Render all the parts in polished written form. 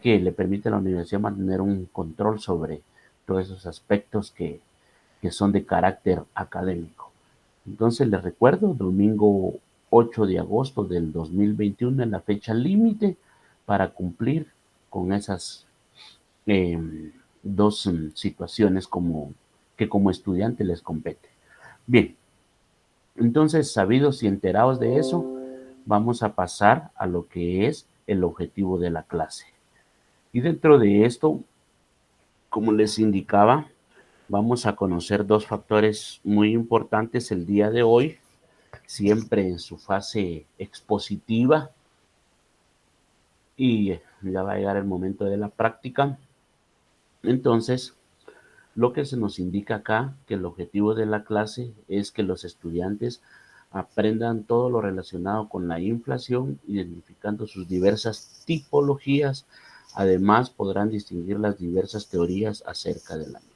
que le permite a la universidad mantener un control sobre todos esos aspectos que son de carácter académico. Entonces les recuerdo, domingo 8 de agosto del 2021 es la fecha límite para cumplir con esas dos situaciones que como estudiante les compete. Bien, entonces sabidos y enterados de eso, vamos a pasar a lo que es el objetivo de la clase. Y dentro de esto, como les indicaba, vamos a conocer dos factores muy importantes el día de hoy, siempre en su fase expositiva, y ya va a llegar el momento de la práctica. Entonces, lo que se nos indica acá, que el objetivo de la clase es que los estudiantes aprendan todo lo relacionado con la inflación, identificando sus diversas tipologías. Además, podrán distinguir las diversas teorías acerca de la misma.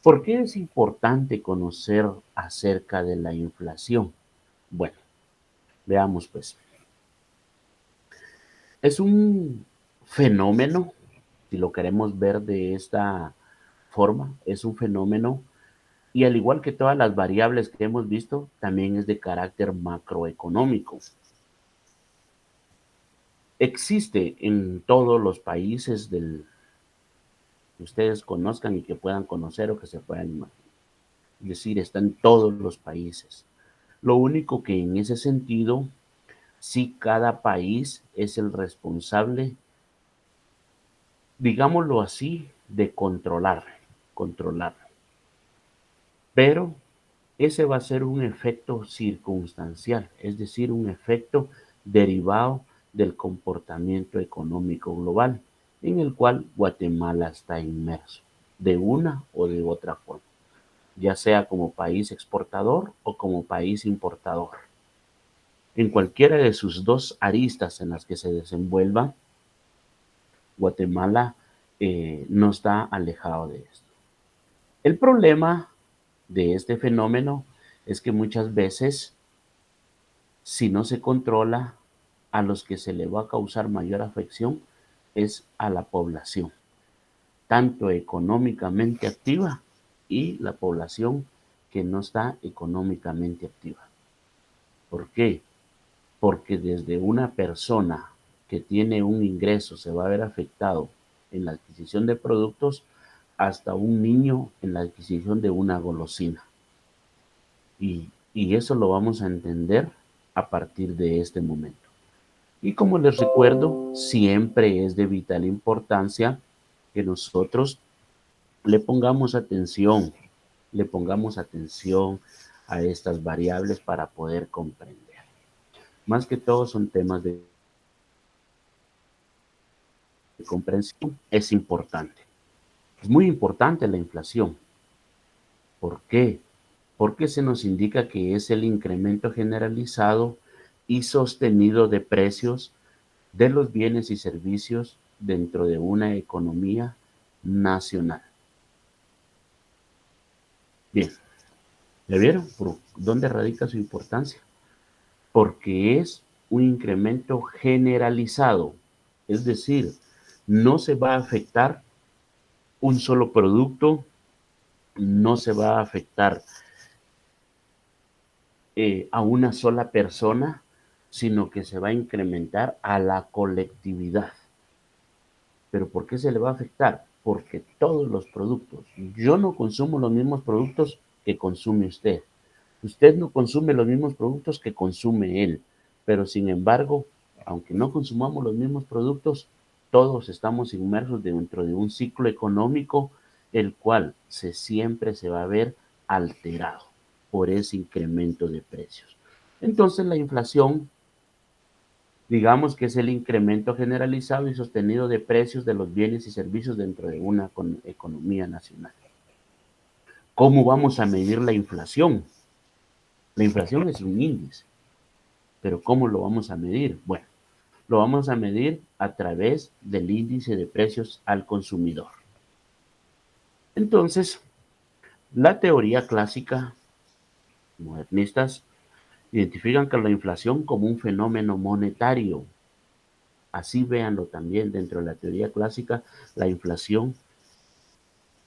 ¿Por qué es importante conocer acerca de la inflación? Bueno, veamos pues. Es un fenómeno, si lo queremos ver de esta forma, es un fenómeno y al igual que todas las variables que hemos visto, también es de carácter macroeconómico. Existe en todos los países que ustedes conozcan y que puedan conocer o que se puedan imaginar. Es decir, está en todos los países. Lo único que en ese sentido, sí cada país es el responsable, digámoslo así, de controlar. Pero ese va a ser un efecto circunstancial, es decir, un efecto derivado del comportamiento económico global, en el cual Guatemala está inmerso, de una o de otra forma, ya sea como país exportador o como país importador. En cualquiera de sus dos aristas en las que se desenvuelva, Guatemala no está alejado de esto. El problema de este fenómeno es que muchas veces, si no se controla, a los que se le va a causar mayor afección es a la población, tanto económicamente activa y la población que no está económicamente activa. ¿Por qué? Porque desde una persona que tiene un ingreso se va a ver afectado en la adquisición de productos hasta un niño en la adquisición de una golosina. Y eso lo vamos a entender a partir de este momento. Y como les recuerdo, siempre es de vital importancia que nosotros le pongamos atención a estas variables para poder comprender. Más que todo son temas de comprensión. Es importante. Es muy importante la inflación. ¿Por qué? Porque se nos indica que es el incremento generalizado y sostenido de precios de los bienes y servicios dentro de una economía nacional. Bien, ¿ya vieron por dónde radica su importancia? Porque es un incremento generalizado, es decir, no se va a afectar un solo producto, no se va a afectar a una sola persona, sino que se va a incrementar a la colectividad. ¿Pero por qué se le va a afectar? Porque todos los productos, yo no consumo los mismos productos que consume usted. Usted no consume los mismos productos que consume él. Pero sin embargo, aunque no consumamos los mismos productos, todos estamos inmersos dentro de un ciclo económico, el cual siempre se va a ver alterado por ese incremento de precios. Entonces la inflación, digamos que es el incremento generalizado y sostenido de precios de los bienes y servicios dentro de una economía nacional. ¿Cómo vamos a medir la inflación? La inflación es un índice, pero ¿cómo lo vamos a medir? Bueno, lo vamos a medir a través del índice de precios al consumidor. Entonces, la teoría clásica, modernistas, identifican que la inflación como un fenómeno monetario así véanlo también dentro de la teoría clásica, la inflación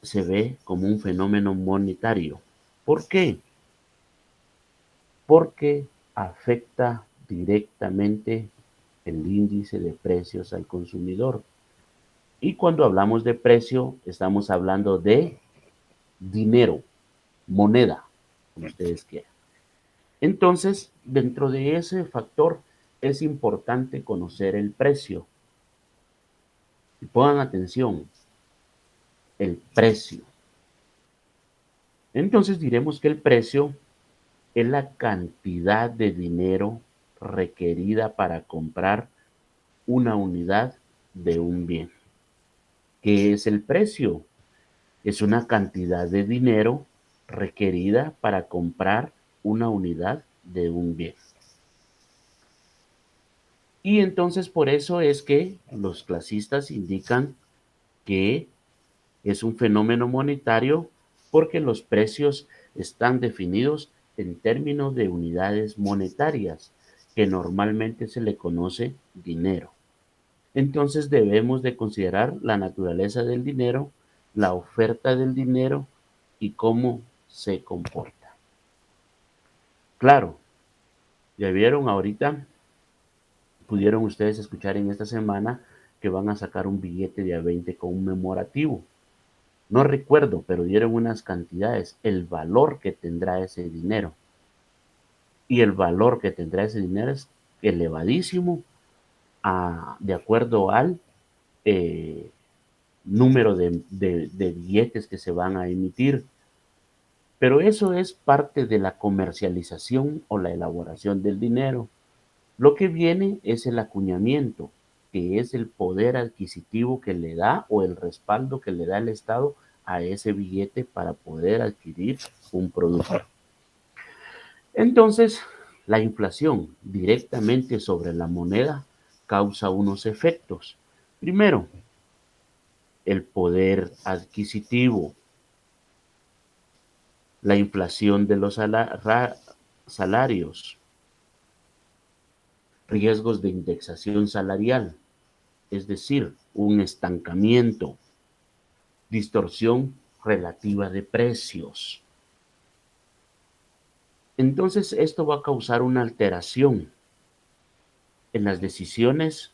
se ve como un fenómeno monetario. ¿Por qué? Porque afecta directamente el índice de precios al consumidor. Y cuando hablamos de precio, estamos hablando de dinero, moneda, como ustedes quieran. Entonces, dentro de ese factor, es importante conocer el precio. Y pongan atención, el precio. Entonces diremos que el precio es la cantidad de dinero requerida para comprar una unidad de un bien. ¿Qué es el precio? Es una cantidad de dinero requerida para comprar una unidad de un bien. Y entonces por eso es que los clasistas indican que es un fenómeno monetario porque los precios están definidos en términos de unidades monetarias, que normalmente se le conoce dinero. Entonces debemos de considerar la naturaleza del dinero, la oferta del dinero y cómo se comporta. Claro, ya vieron ahorita, pudieron ustedes escuchar en esta semana que van a sacar un billete de A20 conmemorativo. No recuerdo, pero dieron unas cantidades, el valor que tendrá ese dinero. Y el valor que tendrá ese dinero es elevadísimo de acuerdo al eh, número de billetes que se van a emitir. Pero eso es parte de la comercialización o la elaboración del dinero. Lo que viene es el acuñamiento, que es el poder adquisitivo que le da o el respaldo que le da el Estado a ese billete para poder adquirir un producto. Entonces, la inflación directamente sobre la moneda causa unos efectos. Primero, el poder adquisitivo, la inflación de los salarios, riesgos de indexación salarial, es decir, un estancamiento, distorsión relativa de precios. Entonces, esto va a causar una alteración en las decisiones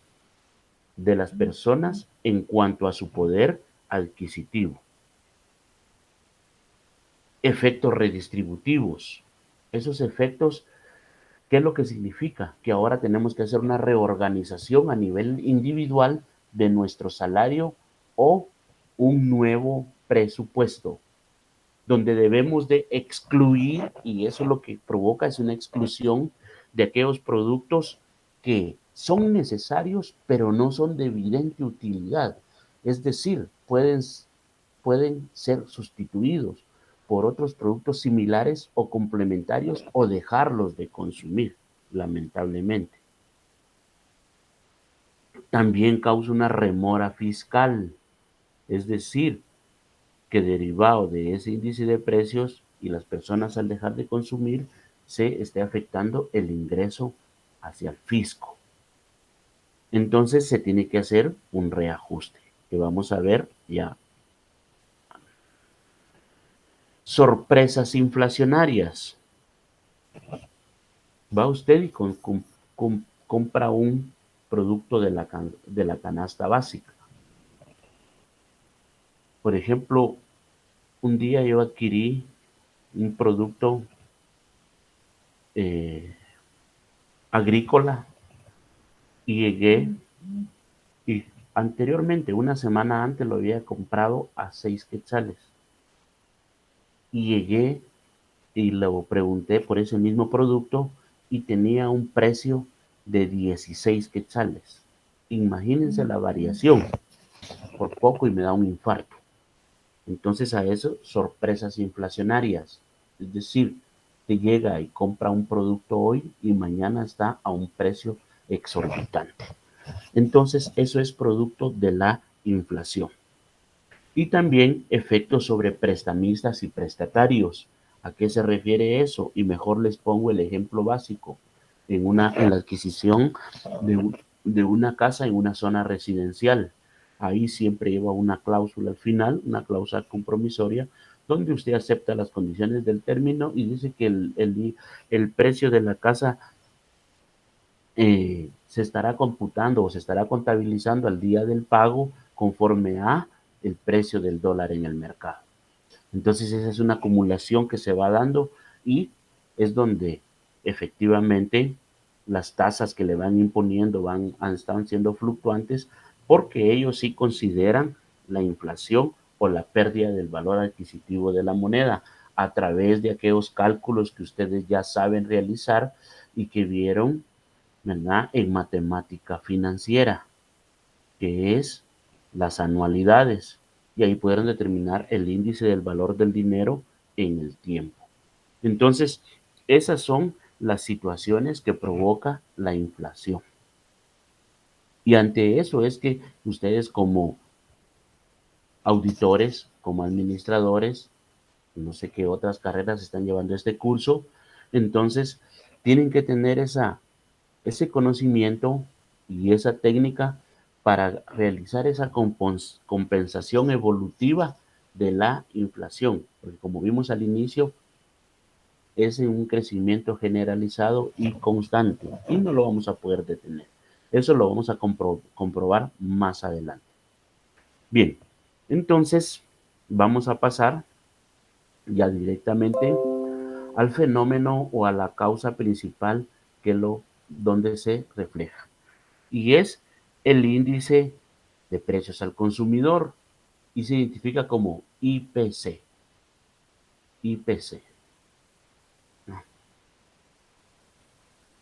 de las personas en cuanto a su poder adquisitivo. Efectos redistributivos. Esos efectos, ¿qué es lo que significa? Que ahora tenemos que hacer una reorganización a nivel individual de nuestro salario o un nuevo presupuesto, donde debemos de excluir, y eso lo que provoca es una exclusión de aquellos productos que son necesarios, pero no son de evidente utilidad. Es decir, pueden ser sustituidos por otros productos similares o complementarios o dejarlos de consumir, lamentablemente. También causa una remora fiscal, es decir, que derivado de ese índice de precios y las personas al dejar de consumir, se esté afectando el ingreso hacia el fisco. Entonces se tiene que hacer un reajuste, que vamos a ver ya. Sorpresas inflacionarias. Va usted y compra un producto de la canasta básica. Por ejemplo, un día yo adquirí un producto agrícola y llegué y anteriormente, una semana antes, lo había comprado a 6 quetzales. Y llegué y lo pregunté por ese mismo producto y tenía un precio de 16 quetzales. Imagínense la variación, por poco y me da un infarto. Entonces a eso, sorpresas inflacionarias. Es decir, te llega y compra un producto hoy y mañana está a un precio exorbitante. Entonces eso es producto de la inflación. Y también efectos sobre prestamistas y prestatarios. ¿A qué se refiere eso? Y mejor les pongo el ejemplo básico. En la adquisición de una casa en una zona residencial. Ahí siempre lleva una cláusula al final, una cláusula compromisoria, donde usted acepta las condiciones del término y dice que el precio de la casa se estará computando o se estará contabilizando al día del pago conforme a el precio del dólar en el mercado. Entonces esa es una acumulación que se va dando y es donde efectivamente las tasas que le van imponiendo están siendo fluctuantes porque ellos sí consideran la inflación o la pérdida del valor adquisitivo de la moneda a través de aquellos cálculos que ustedes ya saben realizar y que vieron, ¿verdad?, en matemática financiera, que es las anualidades, y ahí pudieron determinar el índice del valor del dinero en el tiempo. Entonces, esas son las situaciones que provoca la inflación. Y ante eso es que ustedes como auditores, como administradores, no sé qué otras carreras están llevando este curso, entonces tienen que tener ese conocimiento y esa técnica para realizar esa compensación evolutiva de la inflación, porque como vimos al inicio, es un crecimiento generalizado y constante y no lo vamos a poder detener. Eso lo vamos a comprobar más adelante. Bien, entonces vamos a pasar ya directamente al fenómeno o a la causa principal donde se refleja. Y es el índice de precios al consumidor y se identifica como IPC. IPC.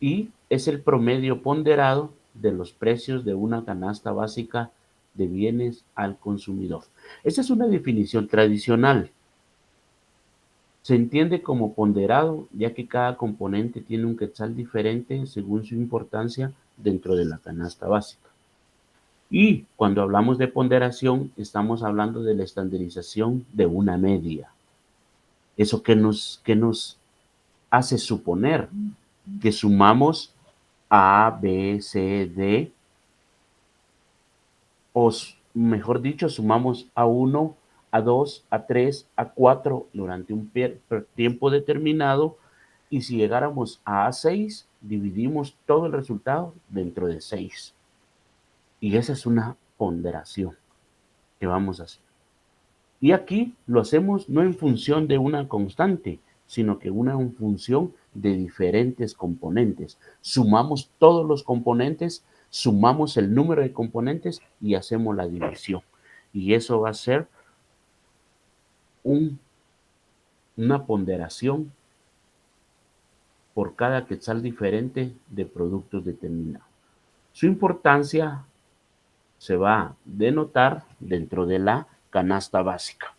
Y es el promedio ponderado de los precios de una canasta básica de bienes al consumidor. Esa es una definición tradicional. Se entiende como ponderado, ya que cada componente tiene un quetzal diferente según su importancia dentro de la canasta básica. Y cuando hablamos de ponderación, estamos hablando de la estandarización de una media. Eso que nos hace suponer que sumamos A, B, C, D, o mejor dicho, sumamos A1, A2, A3, A4 durante un tiempo determinado, y si llegáramos a A6, dividimos todo el resultado dentro de 6. Y esa es una ponderación que vamos a hacer. Y aquí lo hacemos no en función de una constante, sino que en función de diferentes componentes. Sumamos todos los componentes, sumamos el número de componentes y hacemos la división. Y eso va a ser una ponderación por cada quetzal diferente de productos determinados. Su importancia se va a denotar dentro de la canasta básica.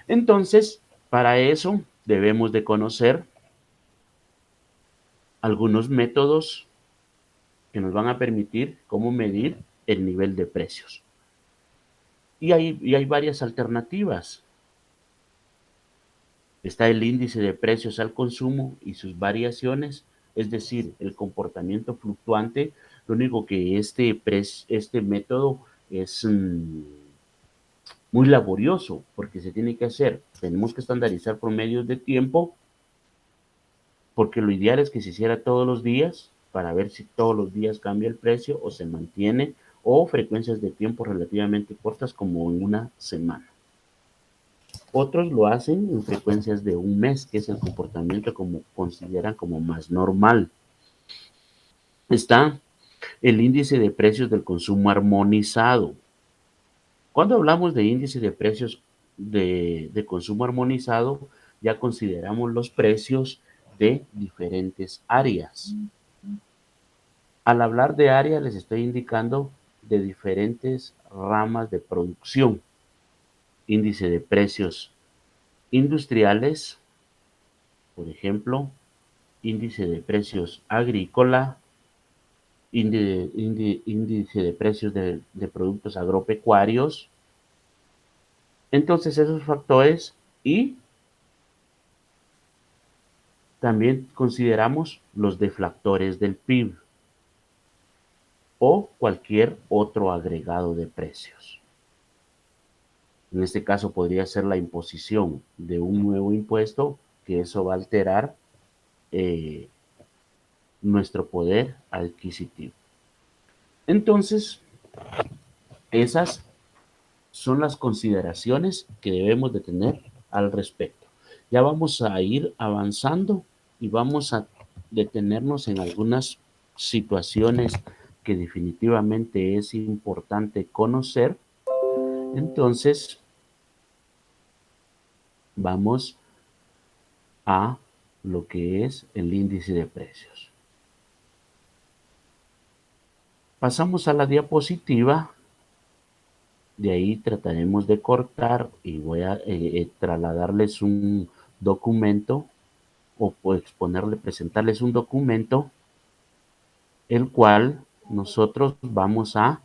Entonces, para eso debemos de conocer algunos métodos que nos van a permitir cómo medir el nivel de precios. Y hay varias alternativas. Está el índice de precios al consumo y sus variaciones, es decir, el comportamiento fluctuante. Lo único que este método es muy laborioso porque se tiene que hacer. Tenemos que estandarizar promedios de tiempo porque lo ideal es que se hiciera todos los días para ver si todos los días cambia el precio o se mantiene, o frecuencias de tiempo relativamente cortas como en una semana. Otros lo hacen en frecuencias de un mes, que es el comportamiento como consideran como más normal. Está el índice de precios del consumo armonizado. Cuando hablamos de índice de precios de consumo armonizado, ya consideramos los precios de diferentes áreas. Al hablar de área, les estoy indicando de diferentes ramas de producción. Índice de precios industriales, por ejemplo, índice de precios agrícola, índice de precios de productos agropecuarios. Entonces, esos factores, y también consideramos los deflactores del PIB. o cualquier otro agregado de precios. En este caso podría ser la imposición de un nuevo impuesto, que eso va a alterar nuestro poder adquisitivo. Entonces, esas son las consideraciones que debemos de tener al respecto. Ya vamos a ir avanzando y vamos a detenernos en algunas situaciones que definitivamente es importante conocer. Entonces, vamos a lo que es el índice de precios. Pasamos a la diapositiva. De ahí trataremos de cortar y voy a trasladarles un documento o presentarles un documento el cual nosotros vamos a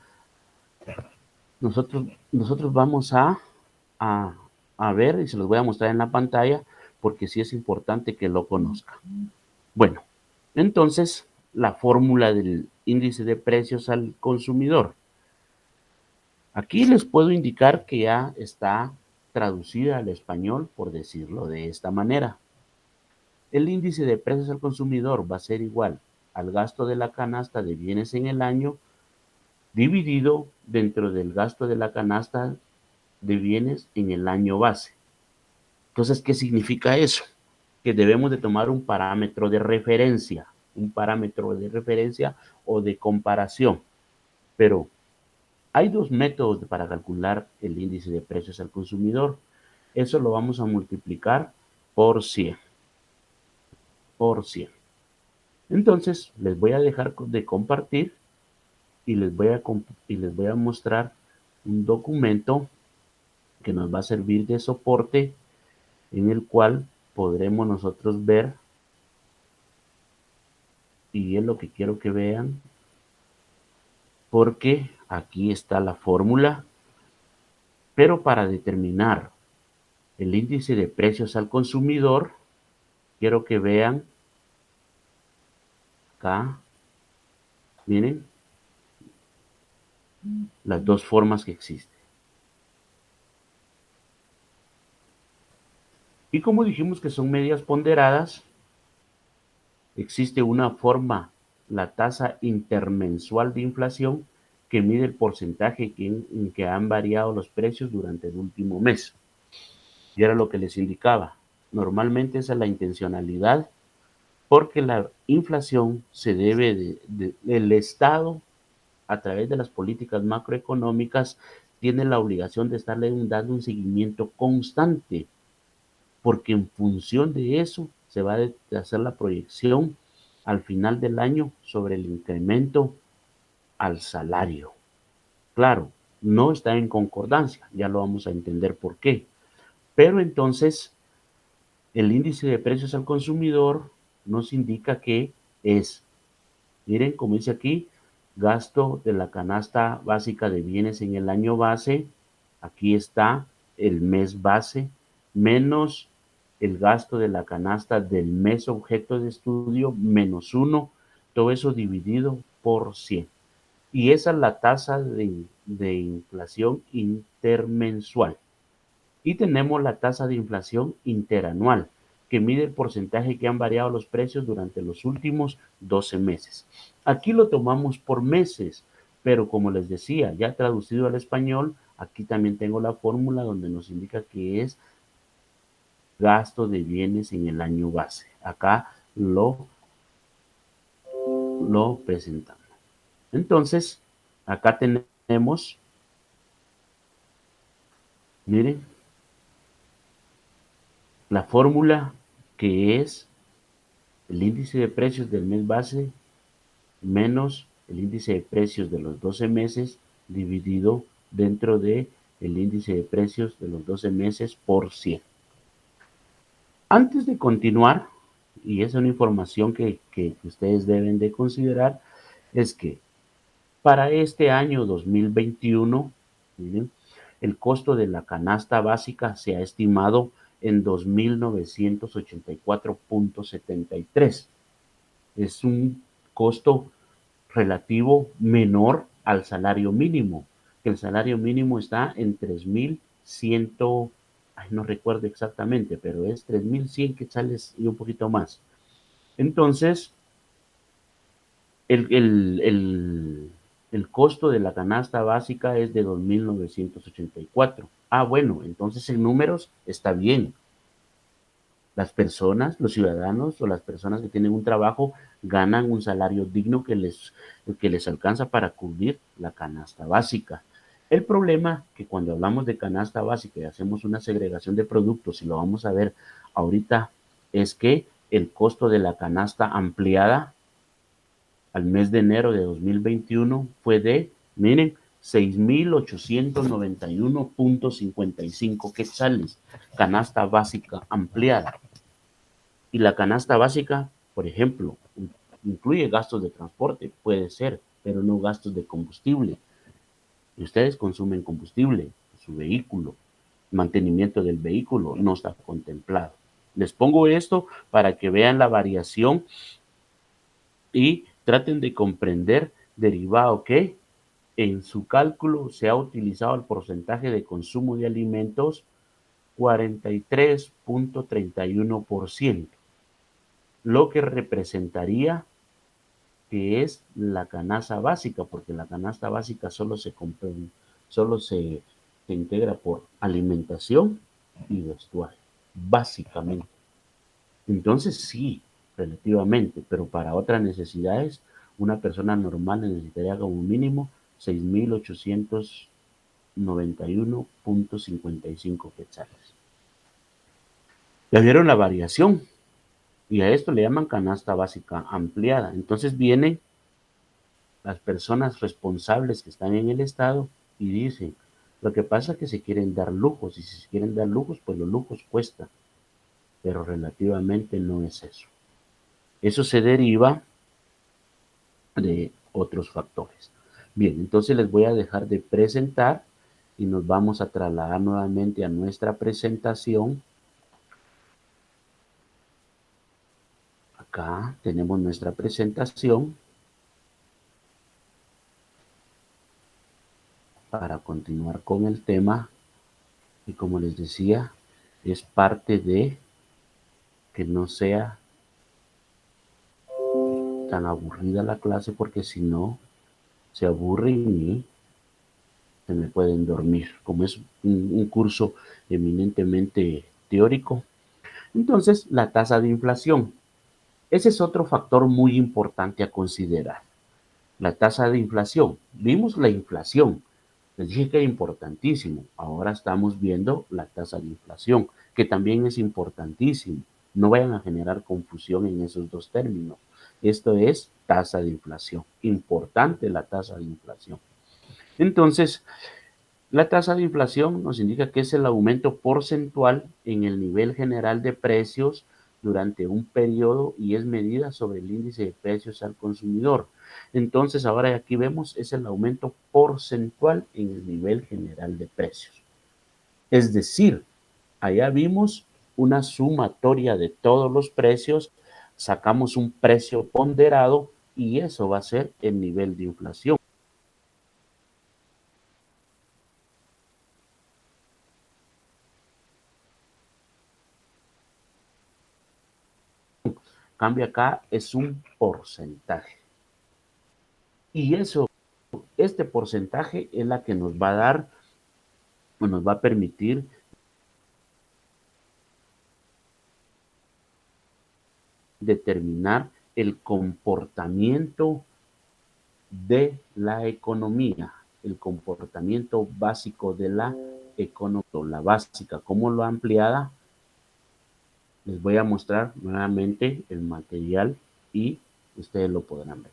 ver y se los voy a mostrar en la pantalla porque sí es importante que lo conozcan. Bueno, entonces la fórmula del índice de precios al consumidor. Aquí les puedo indicar que ya está traducida al español, por decirlo de esta manera. El índice de precios al consumidor va a ser igual al gasto de la canasta de bienes en el año dividido dentro del gasto de la canasta de bienes en el año base. Entonces, ¿qué significa eso? Que debemos de tomar un parámetro de referencia o de comparación. Pero hay dos métodos para calcular el índice de precios al consumidor. Eso lo vamos a multiplicar por 100. Entonces, les voy a dejar de compartir y les voy a mostrar un documento que nos va a servir de soporte en el cual podremos nosotros ver, y es lo que quiero que vean, porque aquí está la fórmula, pero para determinar el índice de precios al consumidor, quiero que vean acá, miren, las dos formas que existen. Y como dijimos que son medias ponderadas, existe una forma, la tasa intermensual de inflación, que mide el porcentaje en que han variado los precios durante el último mes. Y era lo que les indicaba. Normalmente esa es la intencionalidad, porque la inflación se debe del Estado, a través de las políticas macroeconómicas, tiene la obligación de estarle dando un seguimiento constante, porque en función de eso se va a hacer la proyección al final del año sobre el incremento al salario. Claro, no está en concordancia, ya lo vamos a entender por qué. Pero entonces, el índice de precios al consumidor nos indica que es, miren como dice aquí, gasto de la canasta básica de bienes en el año base, aquí está el mes base, menos el gasto de la canasta del mes objeto de estudio, menos 1, todo eso dividido por 100. Y esa es la tasa de inflación intermensual. Y tenemos la tasa de inflación interanual, que mide el porcentaje que han variado los precios durante los últimos 12 meses. Aquí lo tomamos por meses, pero como les decía, ya traducido al español, aquí también tengo la fórmula donde nos indica que es gasto de bienes en el año base. Acá lo presentamos. Entonces, acá tenemos, miren, la fórmula, que es el índice de precios del mes base menos el índice de precios de los 12 meses dividido dentro de el índice de precios de los 12 meses por 100. Antes de continuar, y es una información que ustedes deben de considerar, es que para este año 2021, miren, el costo de la canasta básica se ha estimado en 2.984.73. Es un costo relativo menor al salario mínimo, que el salario mínimo está en 3.100, no recuerdo exactamente, pero es 3.100 quetzales y un poquito más. Entonces, el costo de la canasta básica es de 2.984. Bueno, entonces en números está bien. Las personas, los ciudadanos o las personas que tienen un trabajo ganan un salario digno que les alcanza para cubrir la canasta básica. El problema que cuando hablamos de canasta básica y hacemos una segregación de productos, y lo vamos a ver ahorita, es que el costo de la canasta ampliada al mes de enero de 2021 fue de, miren, 6.891.55 quetzales, canasta básica ampliada. Y la canasta básica, por ejemplo, incluye gastos de transporte, puede ser, pero no gastos de combustible. Y ustedes consumen combustible, su vehículo, mantenimiento del vehículo no está contemplado. Les pongo esto para que vean la variación y traten de comprender derivado que en su cálculo se ha utilizado el porcentaje de consumo de alimentos 43.31%, lo que representaría que es la canasta básica, porque la canasta básica solo se integra por alimentación y vestuario, básicamente. Entonces sí, relativamente, pero para otras necesidades, una persona normal necesitaría como mínimo 6.891.55 quetzales. Ya vieron la variación y a esto le llaman canasta básica ampliada. Entonces vienen las personas responsables que están en el Estado y dicen, lo que pasa es que se quieren dar lujos y si se quieren dar lujos, pues los lujos cuestan, pero relativamente no es eso. Eso se deriva de otros factores. Bien, entonces les voy a dejar de presentar y nos vamos a trasladar nuevamente a nuestra presentación. Acá tenemos nuestra presentación para continuar con el tema y como les decía, es parte de que no sea tan aburrida la clase porque si no, se aburren y se me pueden dormir. Como es un curso eminentemente teórico, entonces la tasa de inflación. Ese es otro factor muy importante a considerar. La tasa de inflación. Vimos la inflación. Les dije que era importantísimo. Ahora estamos viendo la tasa de inflación, que también es importantísimo. No vayan a generar confusión en esos dos términos. Esto es tasa de inflación. Importante la tasa de inflación. Entonces, la tasa de inflación nos indica que es el aumento porcentual en el nivel general de precios durante un periodo y es medida sobre el índice de precios al consumidor. Entonces, ahora aquí vemos es el aumento porcentual en el nivel general de precios. Es decir, allá vimos una sumatoria de todos los precios, sacamos un precio ponderado y eso va a ser el nivel de inflación. Cambia acá es un porcentaje. Y eso, este porcentaje es la que nos va a dar o nos va a permitir determinar el comportamiento de la economía, el comportamiento básico de la economía, la básica, como lo ampliada. Les voy a mostrar nuevamente el material y ustedes lo podrán ver.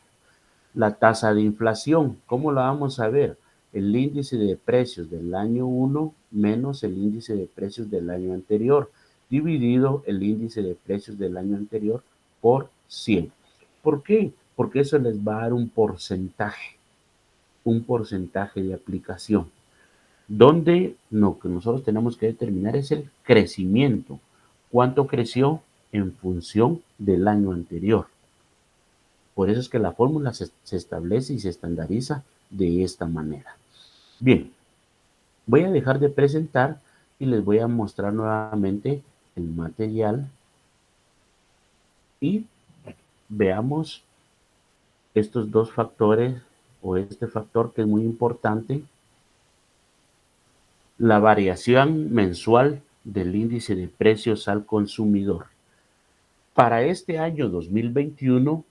La tasa de inflación, ¿cómo la vamos a ver? El índice de precios del año 1 menos el índice de precios del año anterior, dividido el índice de precios del año anterior por 100. ¿Por qué? Porque eso les va a dar un porcentaje de aplicación, donde lo que nosotros tenemos que determinar es el crecimiento. ¿Cuánto creció en función del año anterior? Por eso es que la fórmula se establece y se estandariza de esta manera. Bien, voy a dejar de presentar y les voy a mostrar nuevamente el material y veamos estos dos factores o este factor que es muy importante, la variación mensual del índice de precios al consumidor. Para este año 2021,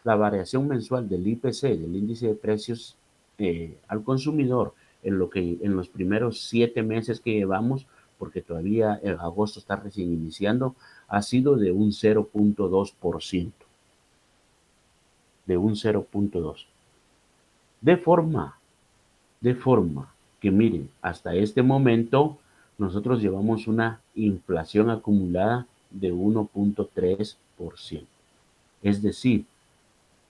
la variación mensual del IPC, del índice de precios al consumidor, en los primeros 7 meses que llevamos, porque todavía en agosto está recién iniciando, ha sido de un 0.2%. De un 0.2. De forma que miren, hasta este momento nosotros llevamos una inflación acumulada de 1.3%. Es decir,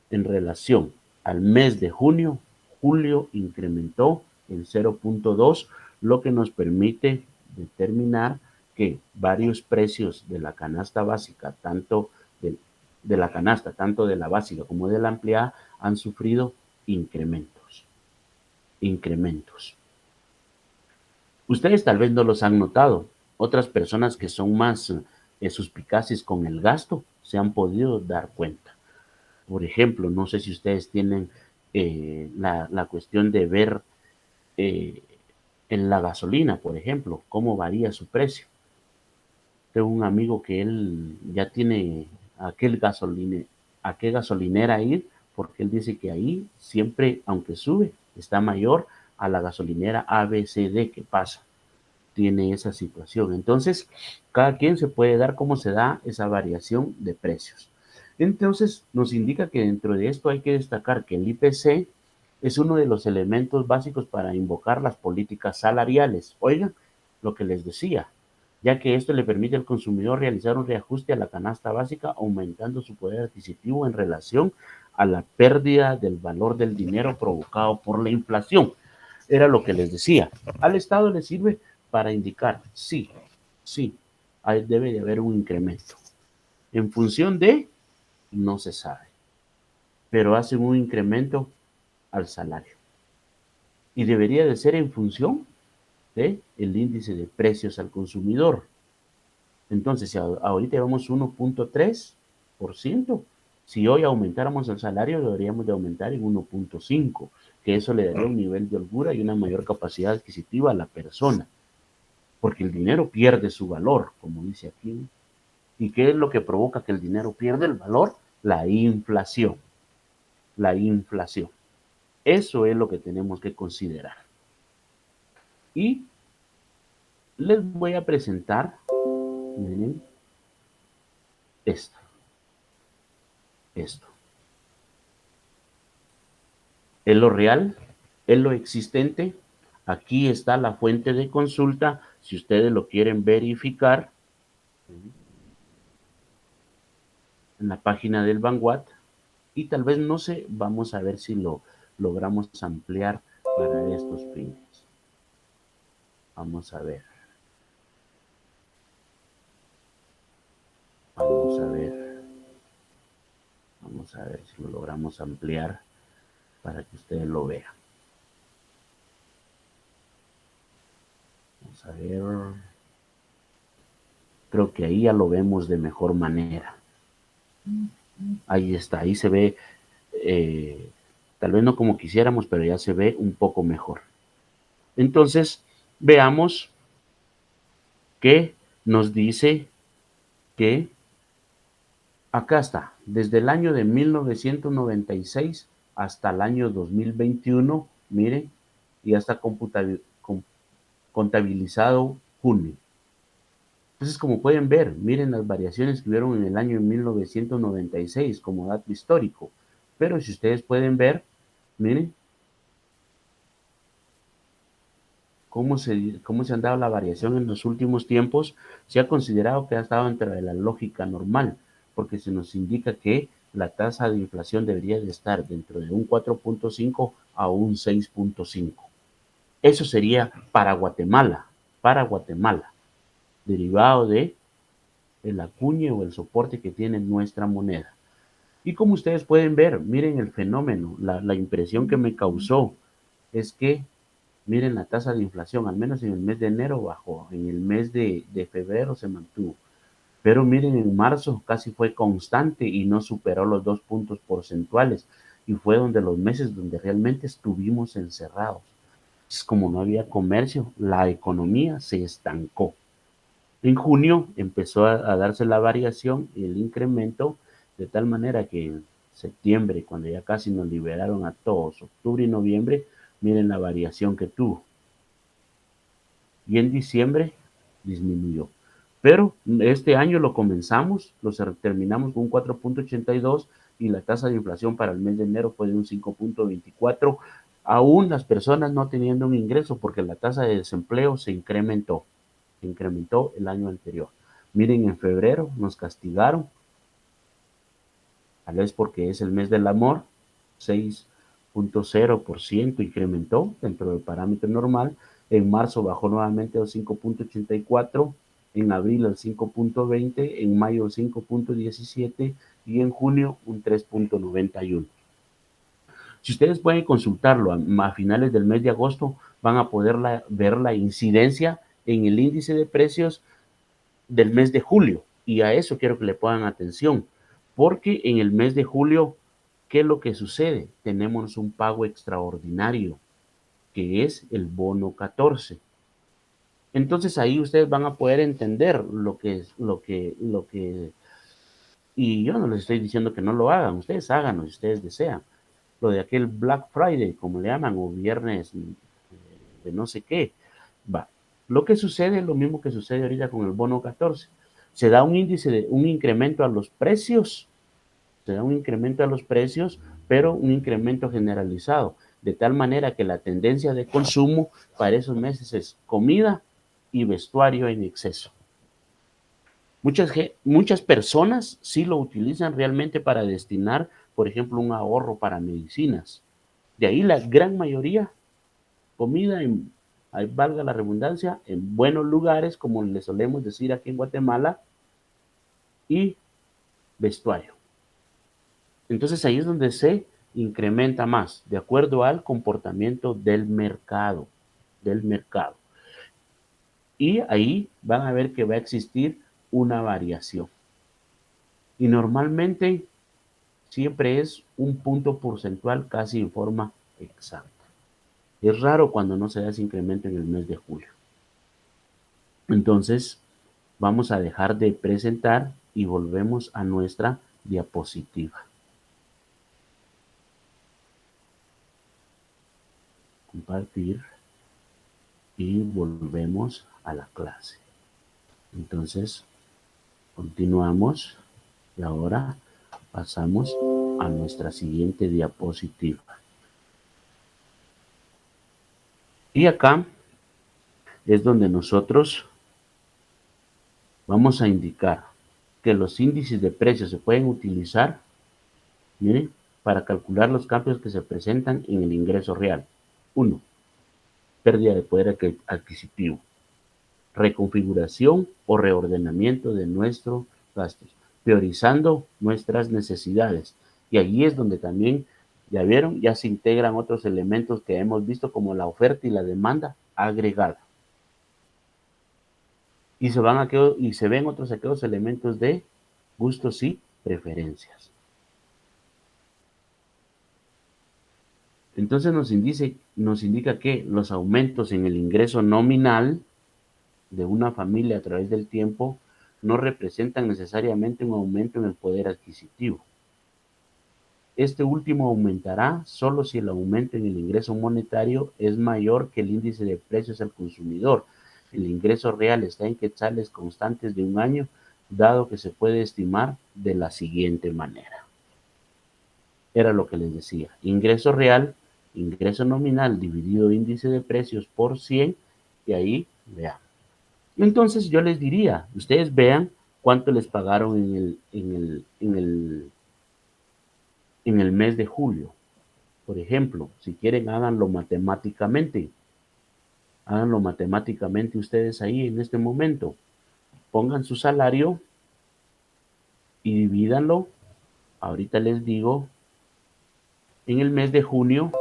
en relación al mes de junio, julio incrementó en 0.2, lo que nos permite determinar que varios precios de la canasta básica, tanto de la canasta, tanto de la básica como de la ampliada, han sufrido incrementos. Ustedes tal vez no los han notado. Otras personas que son más suspicaces con el gasto se han podido dar cuenta. Por ejemplo, no sé si ustedes tienen la cuestión de ver en la gasolina, por ejemplo, cómo varía su precio. Tengo un amigo que él ya tiene a qué gasolinera ir, porque él dice que ahí siempre, aunque sube, está mayor a la gasolinera ABCD que pasa. Tiene esa situación. Entonces, cada quien se puede dar cómo se da esa variación de precios. Entonces, nos indica que dentro de esto hay que destacar que el IPC es uno de los elementos básicos para invocar las políticas salariales. Oigan, lo que les decía, ya que esto le permite al consumidor realizar un reajuste a la canasta básica, aumentando su poder adquisitivo en relación a la pérdida del valor del dinero provocado por la inflación. Era lo que les decía. Al Estado le sirve para indicar, sí, debe de haber un incremento. En función de, no se sabe, pero hacen un incremento al salario. Y debería de ser en función del índice de precios al consumidor. Entonces, si ahorita llevamos 1.3%, si hoy aumentáramos el salario, deberíamos de aumentar en 1.5%, que eso le daría un nivel de holgura y una mayor capacidad adquisitiva a la persona. Porque el dinero pierde su valor, como dice aquí. ¿Y qué es lo que provoca que el dinero pierda el valor? La inflación. La inflación. Eso es lo que tenemos que considerar. Y les voy a presentar, miren, esto. Es lo real, es lo existente. Aquí está la fuente de consulta, si ustedes lo quieren verificar, en la página del Vanguard. Y tal vez, no sé, vamos a ver si lo logramos ampliar para estos fines. Vamos a ver. Vamos a ver si lo logramos ampliar para que ustedes lo vean. Vamos a ver. Creo que ahí ya lo vemos de mejor manera. Ahí está, ahí se ve, tal vez no como quisiéramos, pero ya se ve un poco mejor. Entonces, veamos que nos dice que acá está, desde el año de 1996 hasta el año 2021, miren, ya está contabilizado junio. Entonces, como pueden ver, miren las variaciones que hubieron en el año 1996 como dato histórico. Pero si ustedes pueden ver, miren cómo se han dado la variación en los últimos tiempos. Se ha considerado que ha estado dentro de la lógica normal, porque se nos indica que la tasa de inflación debería de estar dentro de un 4.5 a un 6.5. Eso sería para Guatemala, derivado de el acuñe o el soporte que tiene nuestra moneda. Y como ustedes pueden ver, miren el fenómeno, la impresión que me causó es que, miren la tasa de inflación, al menos en el mes de enero bajó, en el mes de febrero se mantuvo, pero miren en marzo casi fue constante y no superó los 2 puntos porcentuales y fue donde los meses donde realmente estuvimos encerrados. Es como no había comercio, la economía se estancó. En junio empezó a darse la variación y el incremento de tal manera que en septiembre, cuando ya casi nos liberaron a todos, octubre y noviembre, miren la variación que tuvo. Y en diciembre disminuyó. Pero este año lo comenzamos, lo terminamos con un 4.82 y la tasa de inflación para el mes de enero fue de un 5.24, aún las personas no teniendo un ingreso porque la tasa de desempleo se incrementó el año anterior. Miren, en febrero nos castigaron, tal vez porque es el mes del amor, 6.0% incrementó dentro del parámetro normal. En marzo bajó nuevamente al 5.84, en abril al 5.20, en mayo al 5.17 y en junio un 3.91. Si ustedes pueden consultarlo a finales del mes de agosto, van a poder ver la incidencia en el índice de precios del mes de julio. Y a eso quiero que le pongan atención, porque en el mes de julio, ¿qué es lo que sucede? Tenemos un pago extraordinario, que es el bono 14. Entonces ahí ustedes van a poder entender y yo no les estoy diciendo que no lo hagan, ustedes háganlo si ustedes desean. Lo de aquel Black Friday, como le llaman, o viernes de no sé qué, va. Lo que sucede es lo mismo que sucede ahorita con el bono 14. Se da un índice de un incremento a los precios, se da un incremento a los precios, pero un incremento generalizado, de tal manera que la tendencia de consumo para esos meses es comida y vestuario en exceso. Muchas personas sí lo utilizan realmente para destinar, por ejemplo, un ahorro para medicinas. De ahí la gran mayoría comida, valga la redundancia, en buenos lugares, como le solemos decir aquí en Guatemala, y vestuario. Entonces ahí es donde se incrementa más, de acuerdo al comportamiento del mercado, del mercado. Y ahí van a ver que va a existir una variación. Y normalmente siempre es un punto porcentual casi en forma exacta. Es raro cuando no se da ese incremento en el mes de julio. Entonces, vamos a dejar de presentar y volvemos a nuestra diapositiva. Compartir y volvemos a la clase. Entonces, continuamos y ahora pasamos a nuestra siguiente diapositiva. Y acá es donde nosotros vamos a indicar que los índices de precios se pueden utilizar, miren, para calcular los cambios que se presentan en el ingreso real. 1. Pérdida de poder adquisitivo. Reconfiguración o reordenamiento de nuestros gastos, priorizando nuestras necesidades. Y allí es donde también, ya vieron, ya se integran otros elementos que hemos visto como la oferta y la demanda agregada. Y se ven otros aquellos elementos de gustos y preferencias. Entonces nos indica que los aumentos en el ingreso nominal de una familia a través del tiempo no representan necesariamente un aumento en el poder adquisitivo. Este último aumentará solo si el aumento en el ingreso monetario es mayor que el índice de precios al consumidor. El ingreso real está en quetzales constantes de un año, dado que se puede estimar de la siguiente manera. Era lo que les decía. Ingreso real, ingreso nominal dividido índice de precios por 100, y ahí veamos. Entonces yo les diría, ustedes vean cuánto les pagaron en el mes de julio. Por ejemplo, si quieren, háganlo matemáticamente. Háganlo matemáticamente ustedes ahí en este momento. Pongan su salario y divídanlo. Ahorita les digo, en el mes de junio,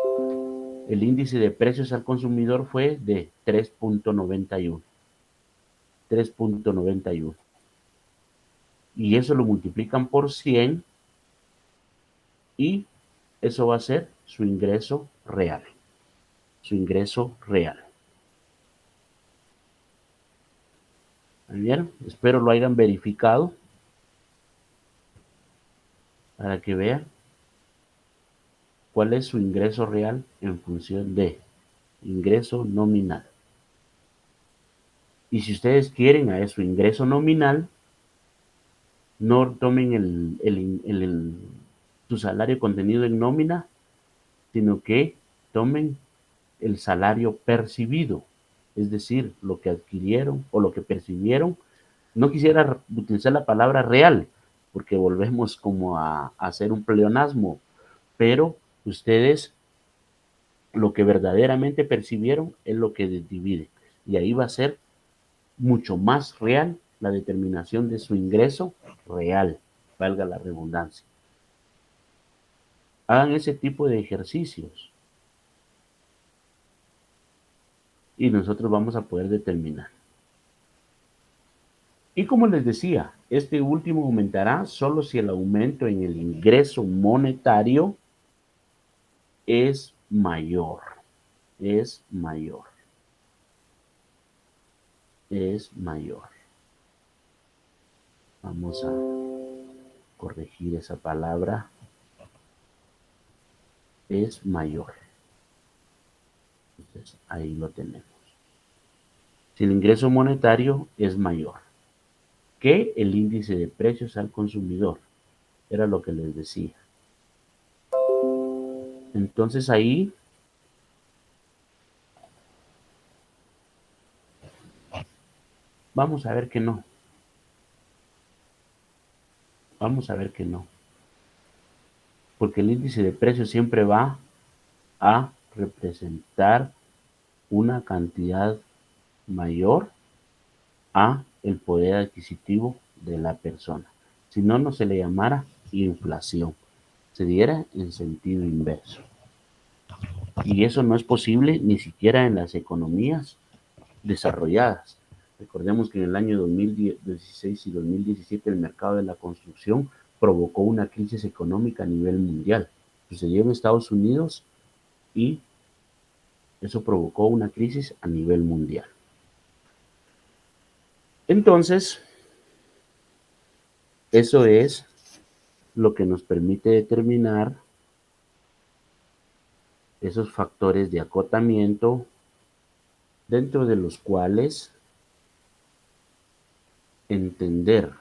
el índice de precios al consumidor fue de 3.91. 3.91. Y eso lo multiplican por 100 y eso va a ser su ingreso real. Su ingreso real. Bien, espero lo hayan verificado para que vean cuál es su ingreso real en función de ingreso nominal. Y si ustedes quieren a su ingreso nominal, no tomen su salario contenido en nómina, sino que tomen el salario percibido, es decir, lo que adquirieron o lo que percibieron. No quisiera utilizar la palabra real, porque volvemos como a hacer un pleonasmo, pero ustedes lo que verdaderamente percibieron es lo que divide. Y ahí va a ser mucho más real la determinación de su ingreso real, valga la redundancia. Hagan ese tipo de ejercicios y nosotros vamos a poder determinar. Y como les decía, este último aumentará solo si el aumento en el ingreso monetario es mayor. Es mayor. Es mayor. Vamos a corregir esa palabra. Es mayor. Entonces, ahí lo tenemos. Si el ingreso monetario es mayor que el índice de precios al consumidor. Era lo que les decía. Entonces ahí vamos a ver que no. Vamos a ver que no. Porque el índice de precios siempre va a representar una cantidad mayor a el poder adquisitivo de la persona. Si no, no se le llamara inflación. Se diera en sentido inverso. Y eso no es posible ni siquiera en las economías desarrolladas. Recordemos que en el año 2016 y 2017 el mercado de la construcción provocó una crisis económica a nivel mundial. Sucedió en Estados Unidos y eso provocó una crisis a nivel mundial. Entonces, eso es lo que nos permite determinar esos factores de acotamiento dentro de los cuales entender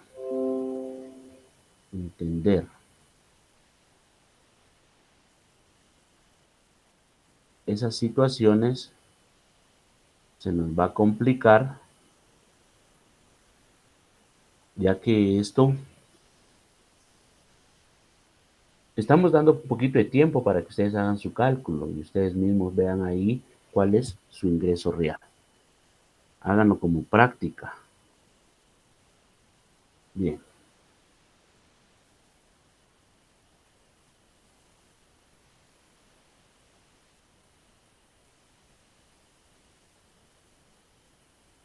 esas situaciones se nos va a complicar, ya que esto estamos dando un poquito de tiempo para que ustedes hagan su cálculo y ustedes mismos vean ahí cuál es su ingreso real. Háganlo como práctica. Bien.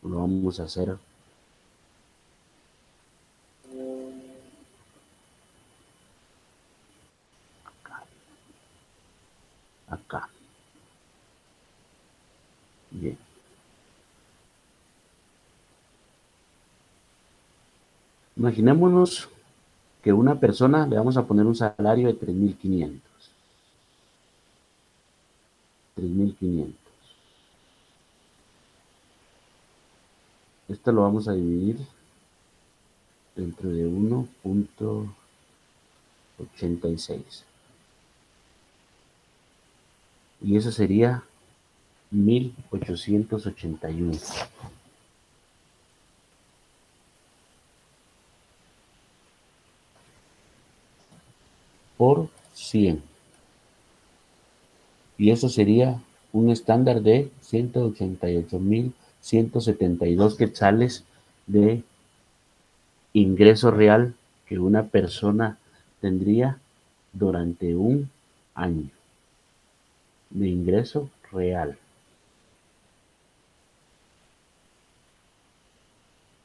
Lo vamos a hacer acá. Bien. Imaginémonos que una persona le vamos a poner un salario de 3.500. 3.500. Esto lo vamos a dividir dentro de 1.86. Y eso sería 1.881. Por 100. Y eso sería un estándar de 188.172 quetzales de ingreso real que una persona tendría durante un año de ingreso real,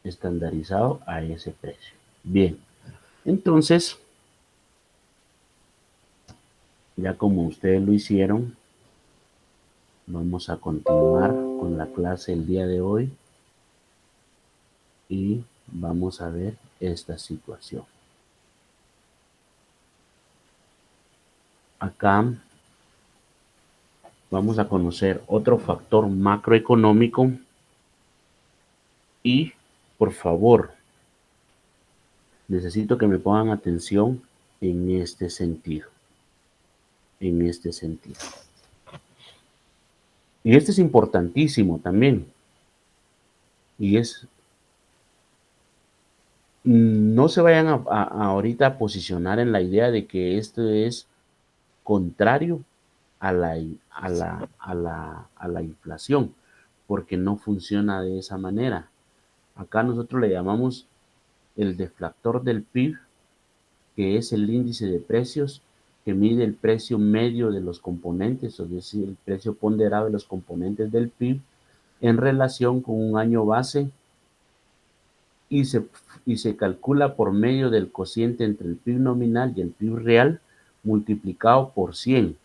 estandarizado a ese precio. Bien, entonces, ya como ustedes lo hicieron, vamos a continuar con la clase el día de hoy y vamos a ver esta situación. Acá vamos a conocer otro factor macroeconómico y, por favor, necesito que me pongan atención en este sentido. En este sentido. Y este es importantísimo también. Y es, no se vayan a ahorita a posicionar en la idea de que esto es contrario a la inflación, porque no funciona de esa manera. Acá nosotros le llamamos el deflactor del PIB, que es el índice de precios que mide el precio medio de los componentes, es decir, el precio ponderado de los componentes del PIB en relación con un año base y se, y se calcula por medio del cociente entre el PIB nominal y el PIB real multiplicado por 100,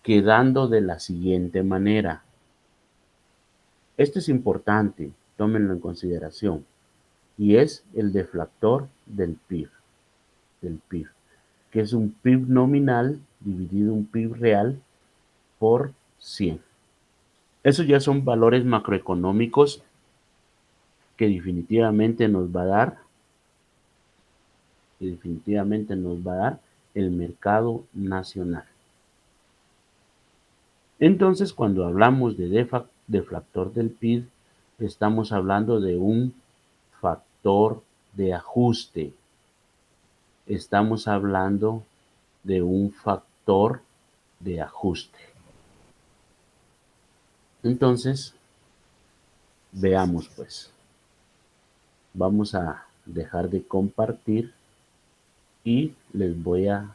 quedando de la siguiente manera. Esto es importante, tómenlo en consideración, y es el deflactor del PIB, que es un PIB nominal dividido un PIB real por 100. Esos ya son valores macroeconómicos que definitivamente nos va a dar, el mercado nacional. Entonces, cuando hablamos de deflactor del PIB, estamos hablando de un factor de ajuste. Estamos hablando de un factor de ajuste. Entonces, veamos pues. Vamos a dejar de compartir y les voy a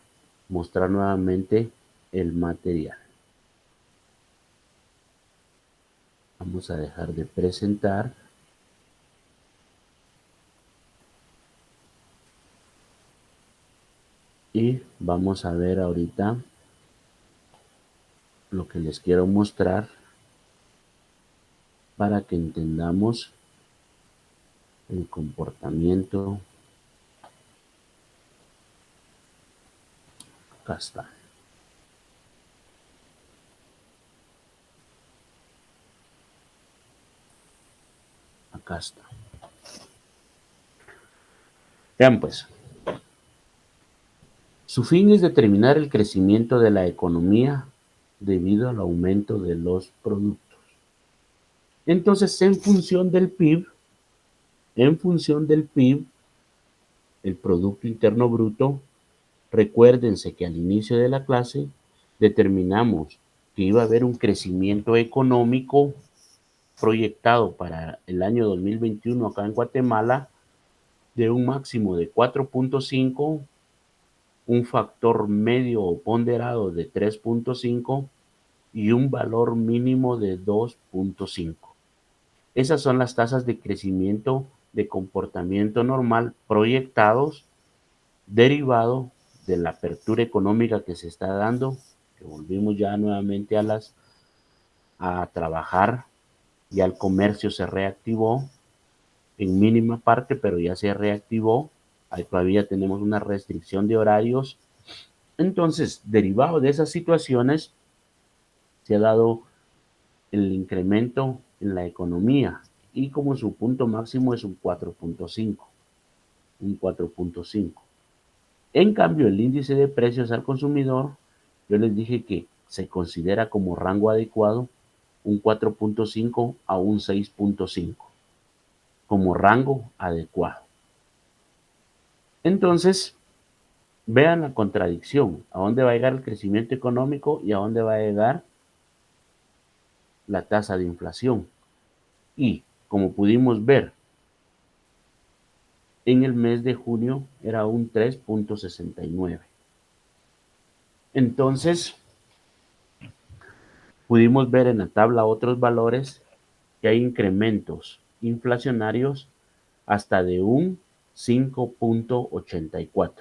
mostrar nuevamente el material. Vamos a dejar de presentar. Y vamos a ver ahorita lo que les quiero mostrar para que entendamos el comportamiento. Acá está. Acá está. Vean pues. Su fin es determinar el crecimiento de la economía debido al aumento de los productos. Entonces, en función del PIB, el Producto Interno Bruto, recuérdense que al inicio de la clase determinamos que iba a haber un crecimiento económico proyectado para el año 2021 acá en Guatemala de un máximo de 4.5, un factor medio o ponderado de 3.5 y un valor mínimo de 2.5. Esas son las tasas de crecimiento de comportamiento normal proyectados, derivado de la apertura económica que se está dando, que volvimos ya nuevamente a trabajar, ya el comercio se reactivó en mínima parte, pero ya se reactivó. Ahí todavía tenemos una restricción de horarios. Entonces, derivado de esas situaciones, se ha dado el incremento en la economía y como su punto máximo es un 4.5. Un 4.5. En cambio, el índice de precios al consumidor, yo les dije que se considera como rango adecuado un 4.5 a un 6.5, como rango adecuado. Entonces, vean la contradicción, a dónde va a llegar el crecimiento económico y a dónde va a llegar la tasa de inflación. Y como pudimos ver, en el mes de junio era un 3.69. Entonces, pudimos ver en la tabla otros valores que hay incrementos inflacionarios hasta de un 5.84.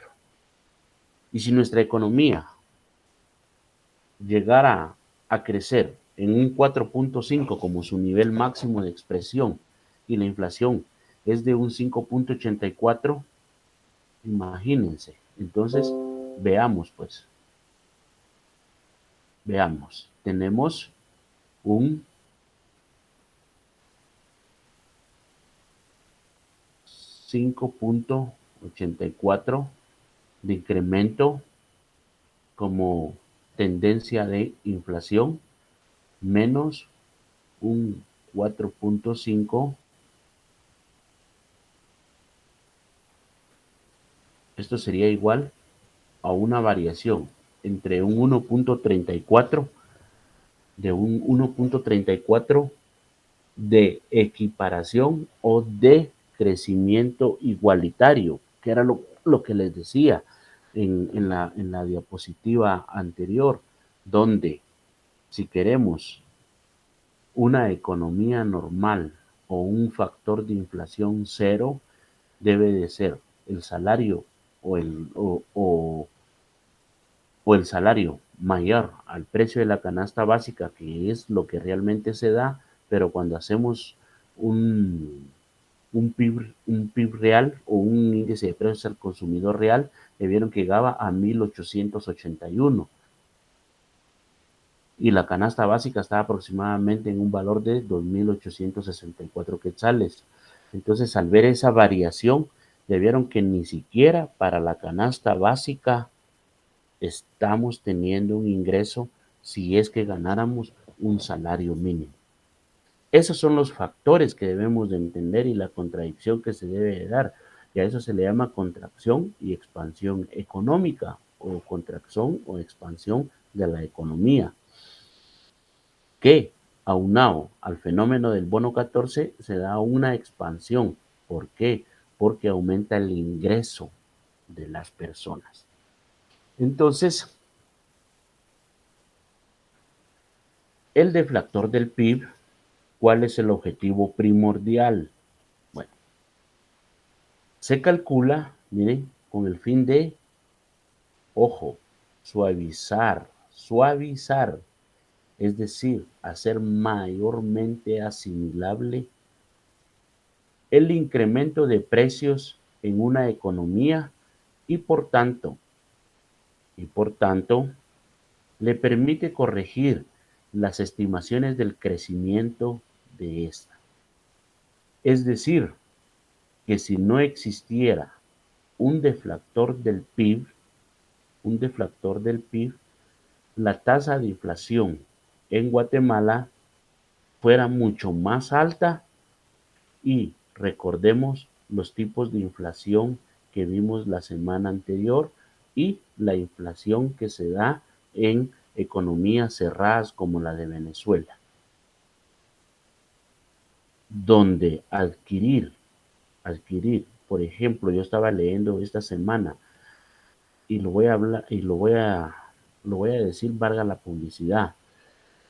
Y si nuestra economía llegara a crecer en un 4.5 como su nivel máximo de expresión y la inflación es de un 5.84, imagínense. Entonces, veamos pues, veamos. Tenemos un 5.84 de incremento como tendencia de inflación menos un 4.5. Esto sería igual a una variación entre un 1.34 de un 1.34 de equiparación o de crecimiento igualitario, que era lo que les decía en la diapositiva anterior, donde si queremos una economía normal o un factor de inflación cero, debe de ser el salario o el salario mayor al precio de la canasta básica, que es lo que realmente se da, pero cuando hacemos un, un PIB real o un índice de precios al consumidor real, le vieron que llegaba a 1881 y la canasta básica estaba aproximadamente en un valor de 2.864 quetzales. Entonces, al ver esa variación, le vieron que ni siquiera para la canasta básica estamos teniendo un ingreso si es que ganáramos un salario mínimo. Esos son los factores que debemos de entender y la contradicción que se debe de dar. Y a eso se le llama contracción y expansión económica o contracción o expansión de la economía, que aunado al fenómeno del bono 14 se da una expansión. ¿Por qué? Porque aumenta el ingreso de las personas. Entonces, el deflactor del PIB, ¿cuál es el objetivo primordial? Bueno, se calcula, miren, con el fin de, ojo, suavizar, es decir, hacer mayormente asimilable el incremento de precios en una economía y por tanto, le permite corregir las estimaciones del crecimiento de esta. Es decir, que si no existiera un deflactor del PIB, la tasa de inflación en Guatemala fuera mucho más alta y recordemos los tipos de inflación que vimos la semana anterior y la inflación que se da en economías cerradas como la de Venezuela, donde adquirir, por ejemplo, yo estaba leyendo esta semana y lo voy a hablar y lo voy a decir, valga la publicidad,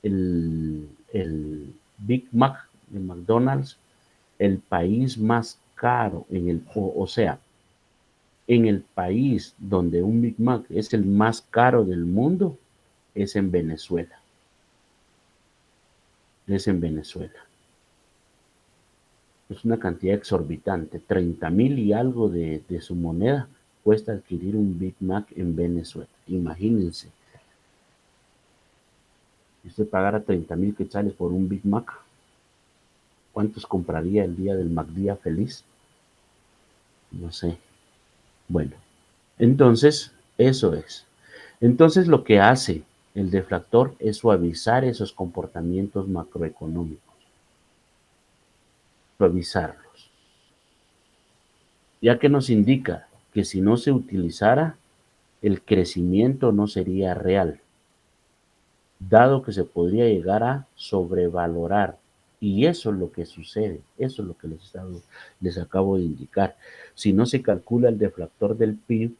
el Big Mac de McDonald's, el país más caro o sea, en el país donde un Big Mac es el más caro del mundo, es en Venezuela. Es en Venezuela. Es una cantidad exorbitante. 30,000 y algo de su moneda cuesta adquirir un Big Mac en Venezuela. Imagínense. Si usted pagara 30,000 quetzales por un Big Mac, ¿cuántos compraría el día del McDía feliz? No sé. Bueno, entonces, eso es. Entonces, lo que hace el deflactor es suavizar esos comportamientos macroeconómicos. Suavizarlos. Ya que nos indica que si no se utilizara, el crecimiento no sería real, dado que se podría llegar a sobrevalorar Y eso es lo que sucede, eso es lo que les acabo de indicar. Si no se calcula el deflactor del PIB,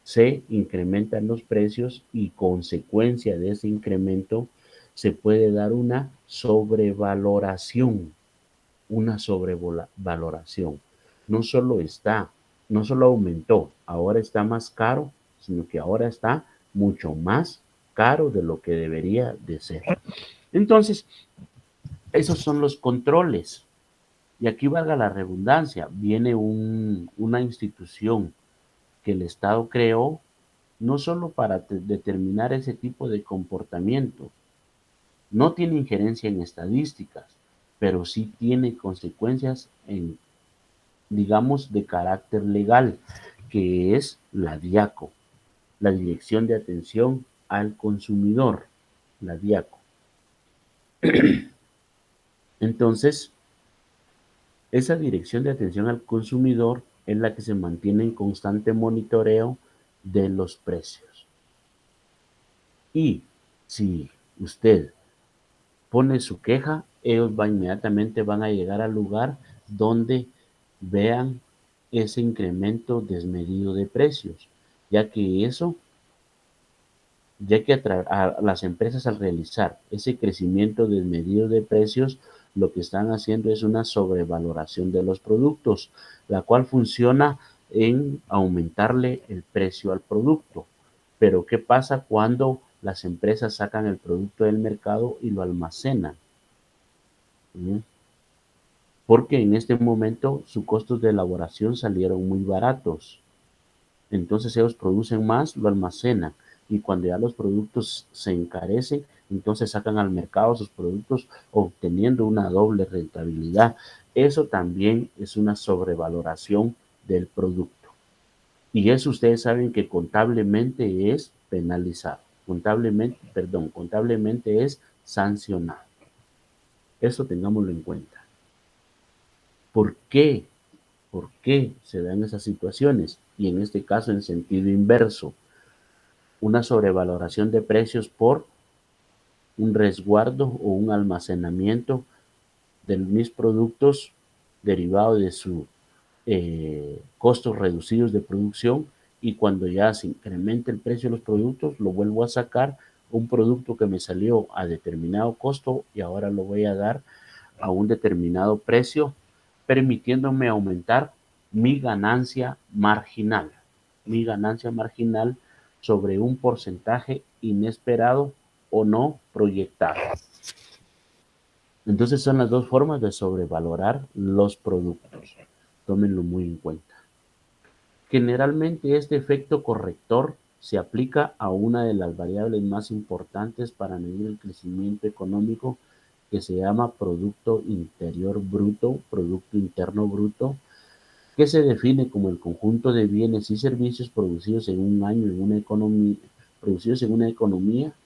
se incrementan los precios y consecuencia de ese incremento se puede dar una sobrevaloración, No solo no solo aumentó, ahora está más caro, sino que ahora está mucho más caro de lo que debería de ser. Entonces, esos son los controles. Y aquí valga la redundancia, viene una institución que el Estado creó no solo para determinar ese tipo de comportamiento, no tiene injerencia en estadísticas, pero sí tiene consecuencias digamos, de carácter legal, que es la DIACO, la Dirección de Atención al Consumidor, la DIACO. Entonces, esa Dirección de Atención al Consumidor es la que se mantiene en constante monitoreo de los precios. Y si usted pone su queja, ellos inmediatamente van a llegar al lugar donde vean ese incremento desmedido de precios, ya que a las empresas al realizar ese crecimiento desmedido de precios, lo que están haciendo es una sobrevaloración de los productos, la cual funciona en aumentarle el precio al producto. Pero ¿qué pasa cuando las empresas sacan el producto del mercado y lo almacenan? Porque en este momento sus costos de elaboración salieron muy baratos. Entonces ellos producen más, lo almacenan y cuando ya los productos se encarecen, entonces sacan al mercado sus productos obteniendo una doble rentabilidad. Eso también es una sobrevaloración del producto. Y eso ustedes saben que contablemente es penalizado. Contablemente es sancionado. Eso tengámoslo en cuenta. ¿Por qué? ¿Por qué se dan esas situaciones? Y en este caso en sentido inverso, una sobrevaloración de precios por un resguardo o un almacenamiento de mis productos derivado de sus costos reducidos de producción, y cuando ya se incremente el precio de los productos, lo vuelvo a sacar, un producto que me salió a determinado costo y ahora lo voy a dar a un determinado precio, permitiéndome aumentar mi ganancia marginal sobre un porcentaje inesperado o no proyectado. Entonces son las dos formas de sobrevalorar los productos. Tómenlo muy en cuenta. Generalmente este efecto corrector se aplica a una de las variables más importantes para medir el crecimiento económico, que se llama Producto Interior Bruto, Producto Interno Bruto, que se define como el conjunto de bienes y servicios producidos en un año en una economía,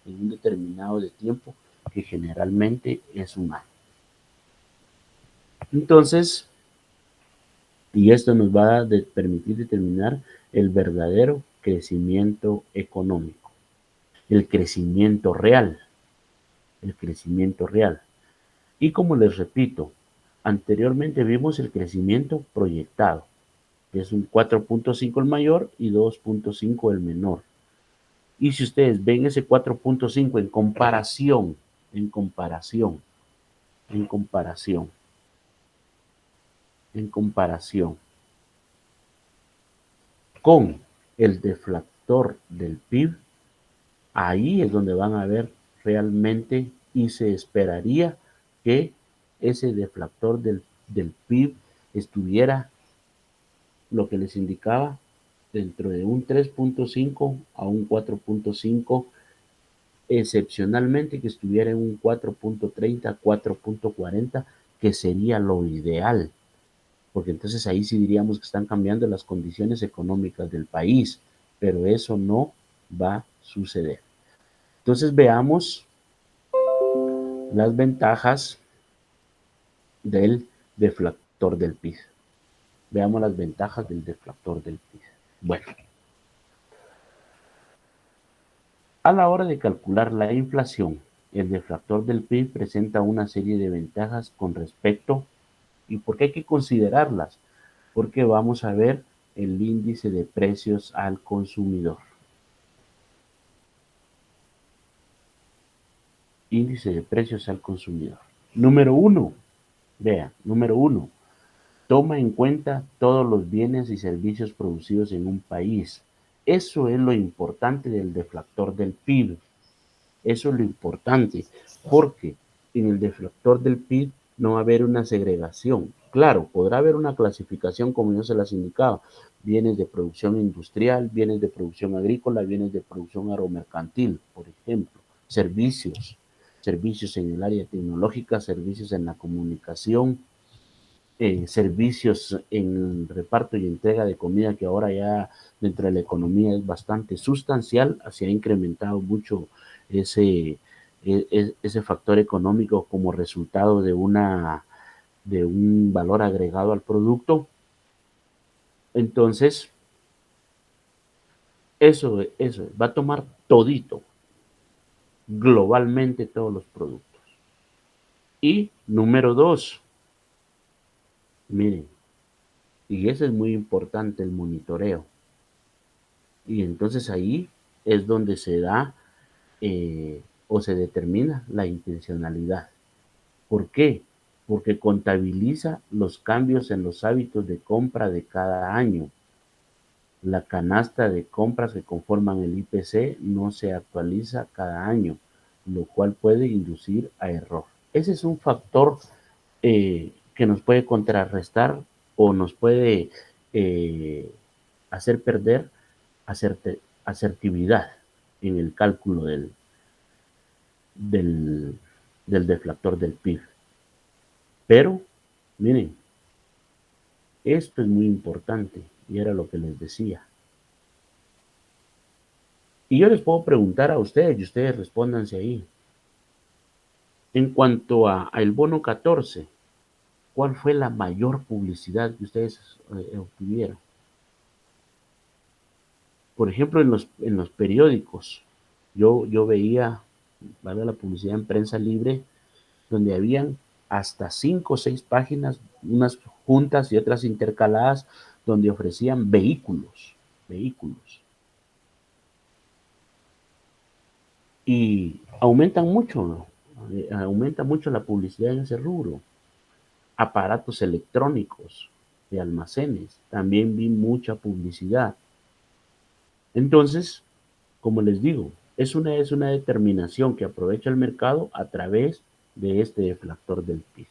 en un determinado de tiempo, que generalmente es un año. Entonces, y esto nos va a permitir determinar el verdadero crecimiento económico, el crecimiento real, el crecimiento real. Y como les repito, anteriormente vimos el crecimiento proyectado, que es un 4.5 el mayor y 2.5 el menor. Y si ustedes ven ese 4.5 en comparación, en comparación, en comparación, en comparación con el deflactor del PIB, ahí es donde van a ver realmente, y se esperaría que ese deflactor del PIB estuviera, lo que les indicaba, dentro de un 3.5 a un 4.5, excepcionalmente que estuviera en un 4.30, 4.40, que sería lo ideal, porque entonces ahí sí diríamos que están cambiando las condiciones económicas del país, pero eso no va a suceder. Entonces veamos las ventajas del deflactor del PIB. Veamos las ventajas del deflactor del PIB. Bueno, a la hora de calcular la inflación, el deflactor del PIB presenta una serie de ventajas con respecto, ¿y por qué hay que considerarlas? Porque vamos a ver el índice de precios al consumidor. Índice de precios al consumidor. Número 1, vea, número 1, toma en cuenta todos los bienes y servicios producidos en un país. Eso es lo importante del deflactor del PIB. Eso es lo importante, porque en el deflactor del PIB no va a haber una segregación. Claro, podrá haber una clasificación como yo se las indicaba, bienes de producción industrial, bienes de producción agrícola, bienes de producción agromercantil, por ejemplo, servicios, servicios en el área tecnológica, servicios en la comunicación, servicios en reparto y entrega de comida, que ahora ya dentro de la economía es bastante sustancial, se ha incrementado mucho ese, ese factor económico como resultado de un valor agregado al producto. Entonces, eso va a tomar todito, globalmente todos los productos. Y número 2, miren, y eso es muy importante, el monitoreo. Y entonces ahí es donde se da o se determina la intencionalidad. ¿Por qué? Porque contabiliza los cambios en los hábitos de compra de cada año. La canasta de compras que conforman el IPC no se actualiza cada año, lo cual puede inducir a error. Ese es un factor que nos puede contrarrestar o nos puede hacer perder asertividad en el cálculo del, del deflactor del PIB. Pero, miren, esto es muy importante y era lo que les decía. Y yo les puedo preguntar a ustedes y ustedes respóndanse ahí. En cuanto a el bono 14, ¿cuál fue la mayor publicidad que ustedes obtuvieron? Por ejemplo, en los periódicos, yo veía, valga la publicidad en prensa libre, donde habían hasta 5 o 6 páginas, unas juntas y otras intercaladas, donde ofrecían vehículos. Y aumentan mucho, ¿no? Aumenta mucho la publicidad en ese rubro. Aparatos electrónicos de almacenes, también vi mucha publicidad. Entonces, como les digo, es una determinación que aprovecha el mercado a través de este deflactor del PIB.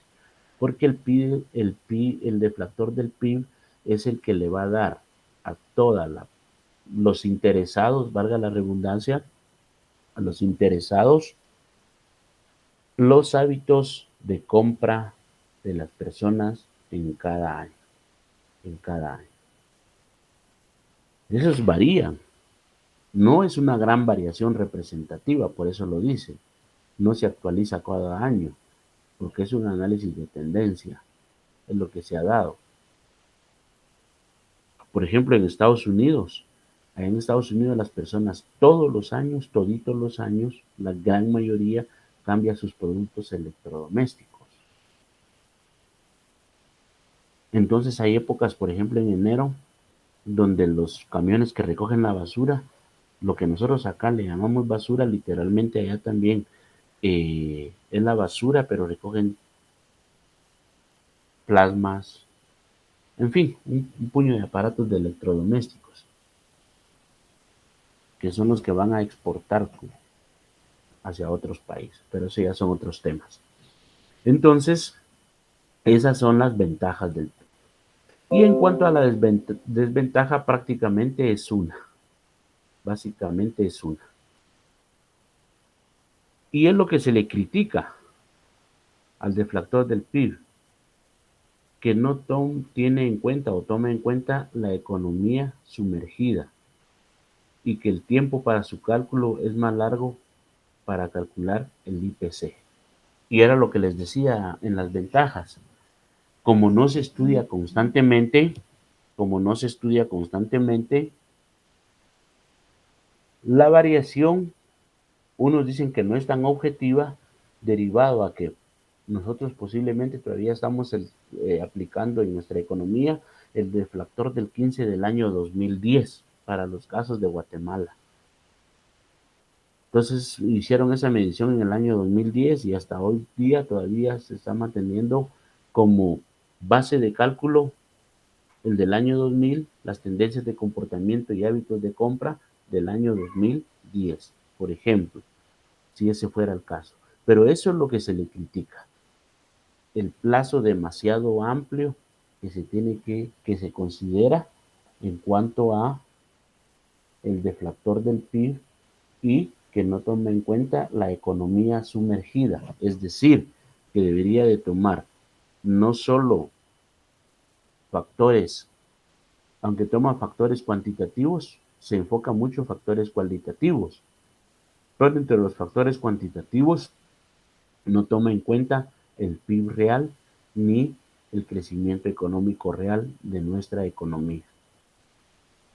Porque el deflactor del PIB es el que le va a dar a todos los interesados, valga la redundancia, a los interesados, los hábitos de compra de las personas en cada año, en cada año. Esos varían. No es una gran variación representativa, por eso lo dice. No se actualiza cada año, porque es un análisis de tendencia, es lo que se ha dado. Por ejemplo, en Estados Unidos las personas todos los años, toditos los años, la gran mayoría cambia sus productos electrodomésticos. Entonces hay épocas, por ejemplo, en enero, donde los camiones que recogen la basura, lo que nosotros acá le llamamos basura, literalmente allá también es la basura, pero recogen plasmas, en fin, un puño de aparatos de electrodomésticos, que son los que van a exportar hacia otros países, pero eso ya son otros temas. Entonces, esas son las ventajas del PIB. Y en cuanto a la desventaja, prácticamente es una, básicamente es una. Y es lo que se le critica al deflactor del PIB, que no tiene en cuenta o toma en cuenta la economía sumergida y que el tiempo para su cálculo es más largo para calcular el IPC. Y era lo que les decía en las ventajas. Como no se estudia constantemente, la variación Unos dicen que no es tan objetiva, derivado a que nosotros posiblemente todavía estamos aplicando en nuestra economía el deflactor del 15 del año 2010 para los casos de Guatemala. Entonces hicieron esa medición en el año 2010 y hasta hoy día todavía se está manteniendo como base de cálculo el del año 2000, las tendencias de comportamiento y hábitos de compra del año 2010, por ejemplo, si ese fuera el caso. Pero eso es lo que se le critica, el plazo demasiado amplio que se tiene que se considera en cuanto a el deflactor del PIB y que no toma en cuenta la economía sumergida, es decir, que debería de tomar no solo factores, aunque toma factores cuantitativos, se enfoca mucho en factores cualitativos, pero entre los factores cuantitativos no toma en cuenta el PIB real ni el crecimiento económico real de nuestra economía,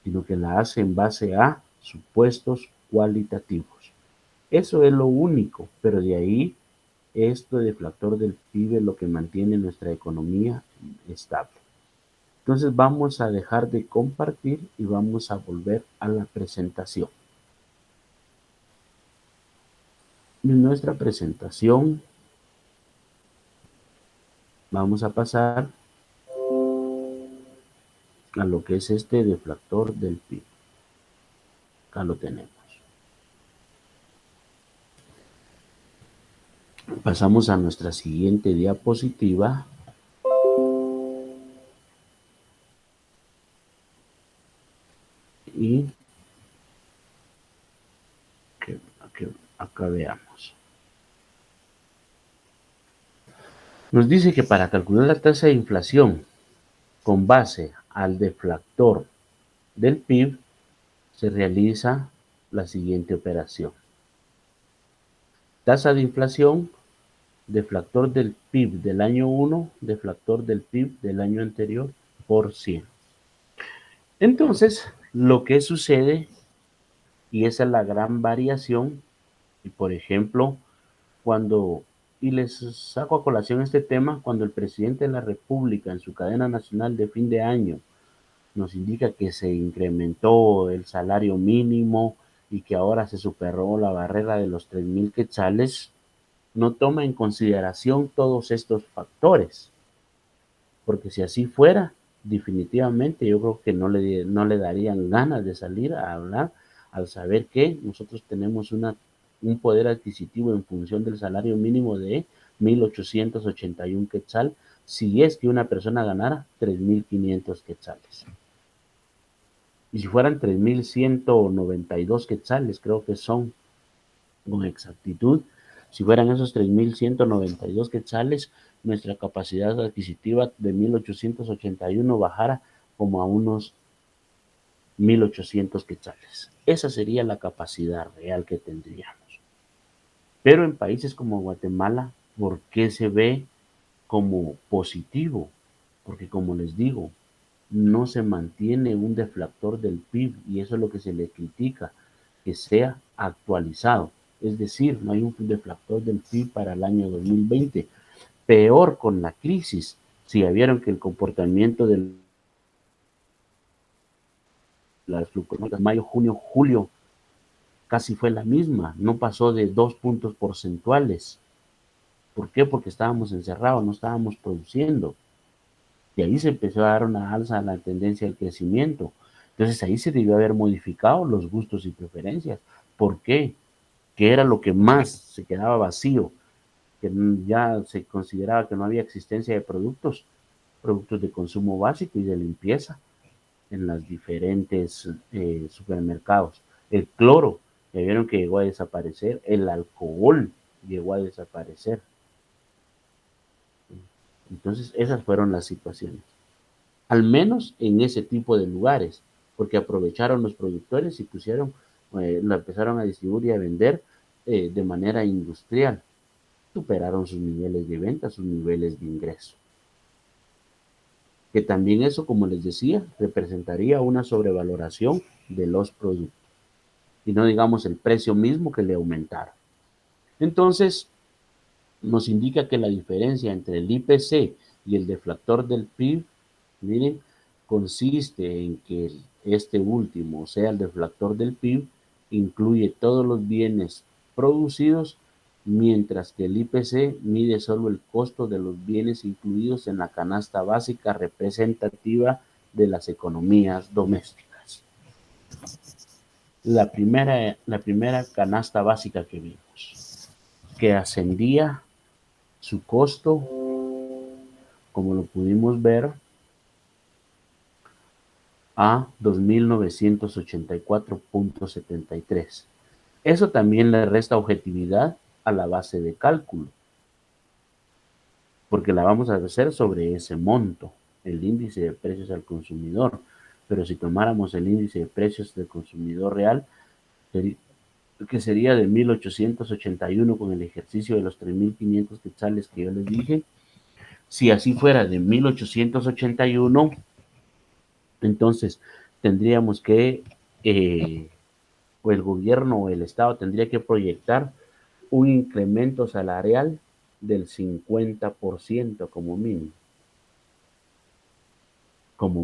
sino que la hace en base a supuestos cualitativos. Eso es lo único, pero de ahí este deflactor del PIB es lo que mantiene nuestra economía estable. Entonces vamos a dejar de compartir y vamos a volver a la presentación. En nuestra presentación vamos a pasar a lo que es este deflactor del PIB. Acá lo tenemos. Pasamos a nuestra siguiente diapositiva. Y acá veamos. Nos dice que para calcular la tasa de inflación con base al deflactor del PIB se realiza la siguiente operación. Tasa de inflación, deflactor del PIB del año 1, deflactor del PIB del año anterior por 100. Entonces, lo que sucede, y esa es la gran variación, y por ejemplo, y les saco a colación este tema, cuando el presidente de la República en su cadena nacional de fin de año nos indica que se incrementó el salario mínimo y que ahora se superó la barrera de los 3,000 quetzales, no toma en consideración todos estos factores, porque si así fuera, definitivamente yo creo que no le darían ganas de salir a hablar al saber que nosotros tenemos un poder adquisitivo en función del salario mínimo de 1,881 quetzal, si es que una persona ganara 3,500 quetzales. Y si fueran 3,192 quetzales, creo que son con exactitud, si fueran esos 3,192 quetzales, nuestra capacidad adquisitiva de 1,881 bajara como a unos 1,800 quetzales. Esa sería la capacidad real que tendríamos. Pero en países como Guatemala, ¿por qué se ve como positivo? Porque como les digo, no se mantiene un deflactor del PIB y eso es lo que se le critica, que sea actualizado. Es decir, no hay un deflactor del PIB para el año 2020. Peor con la crisis. Si ya vieron que el comportamiento de las fluctuaciones mayo, junio, julio casi fue la misma, no pasó de 2 puntos porcentuales. ¿Por qué? Porque estábamos encerrados, no estábamos produciendo. Y ahí se empezó a dar una alza a la tendencia del crecimiento. Entonces ahí se debió haber modificado los gustos y preferencias. ¿Por qué? ¿Qué era lo que más se quedaba vacío? Que ya se consideraba que no había existencia de productos de consumo básico y de limpieza en los diferentes supermercados. El cloro, ya vieron que llegó a desaparecer. El alcohol llegó a desaparecer. Entonces esas fueron las situaciones. Al menos en ese tipo de lugares, porque aprovecharon los productores y lo empezaron a distribuir y a vender de manera industrial. Superaron sus niveles de venta, sus niveles de ingreso. Que también eso, como les decía, representaría una sobrevaloración de los productos. y no digamos el precio mismo que le aumentaron. Entonces, nos indica que la diferencia entre el IPC y el deflactor del PIB, miren, consiste en que este último, o sea, el deflactor del PIB, incluye todos los bienes producidos, mientras que el IPC mide solo el costo de los bienes incluidos en la canasta básica representativa de las economías domésticas. La primera canasta básica que vimos, que ascendía su costo, como lo pudimos ver, a 2.984.73. Eso también le resta objetividad a la base de cálculo, porque la vamos a hacer sobre ese monto, el índice de precios al consumidor. Pero si tomáramos el índice de precios del consumidor real, que sería de 1.881 con el ejercicio de los 3.500 quetzales que yo les dije, si así fuera de 1.881, entonces tendríamos que, o el gobierno o el Estado tendría que proyectar un incremento salarial del 50% como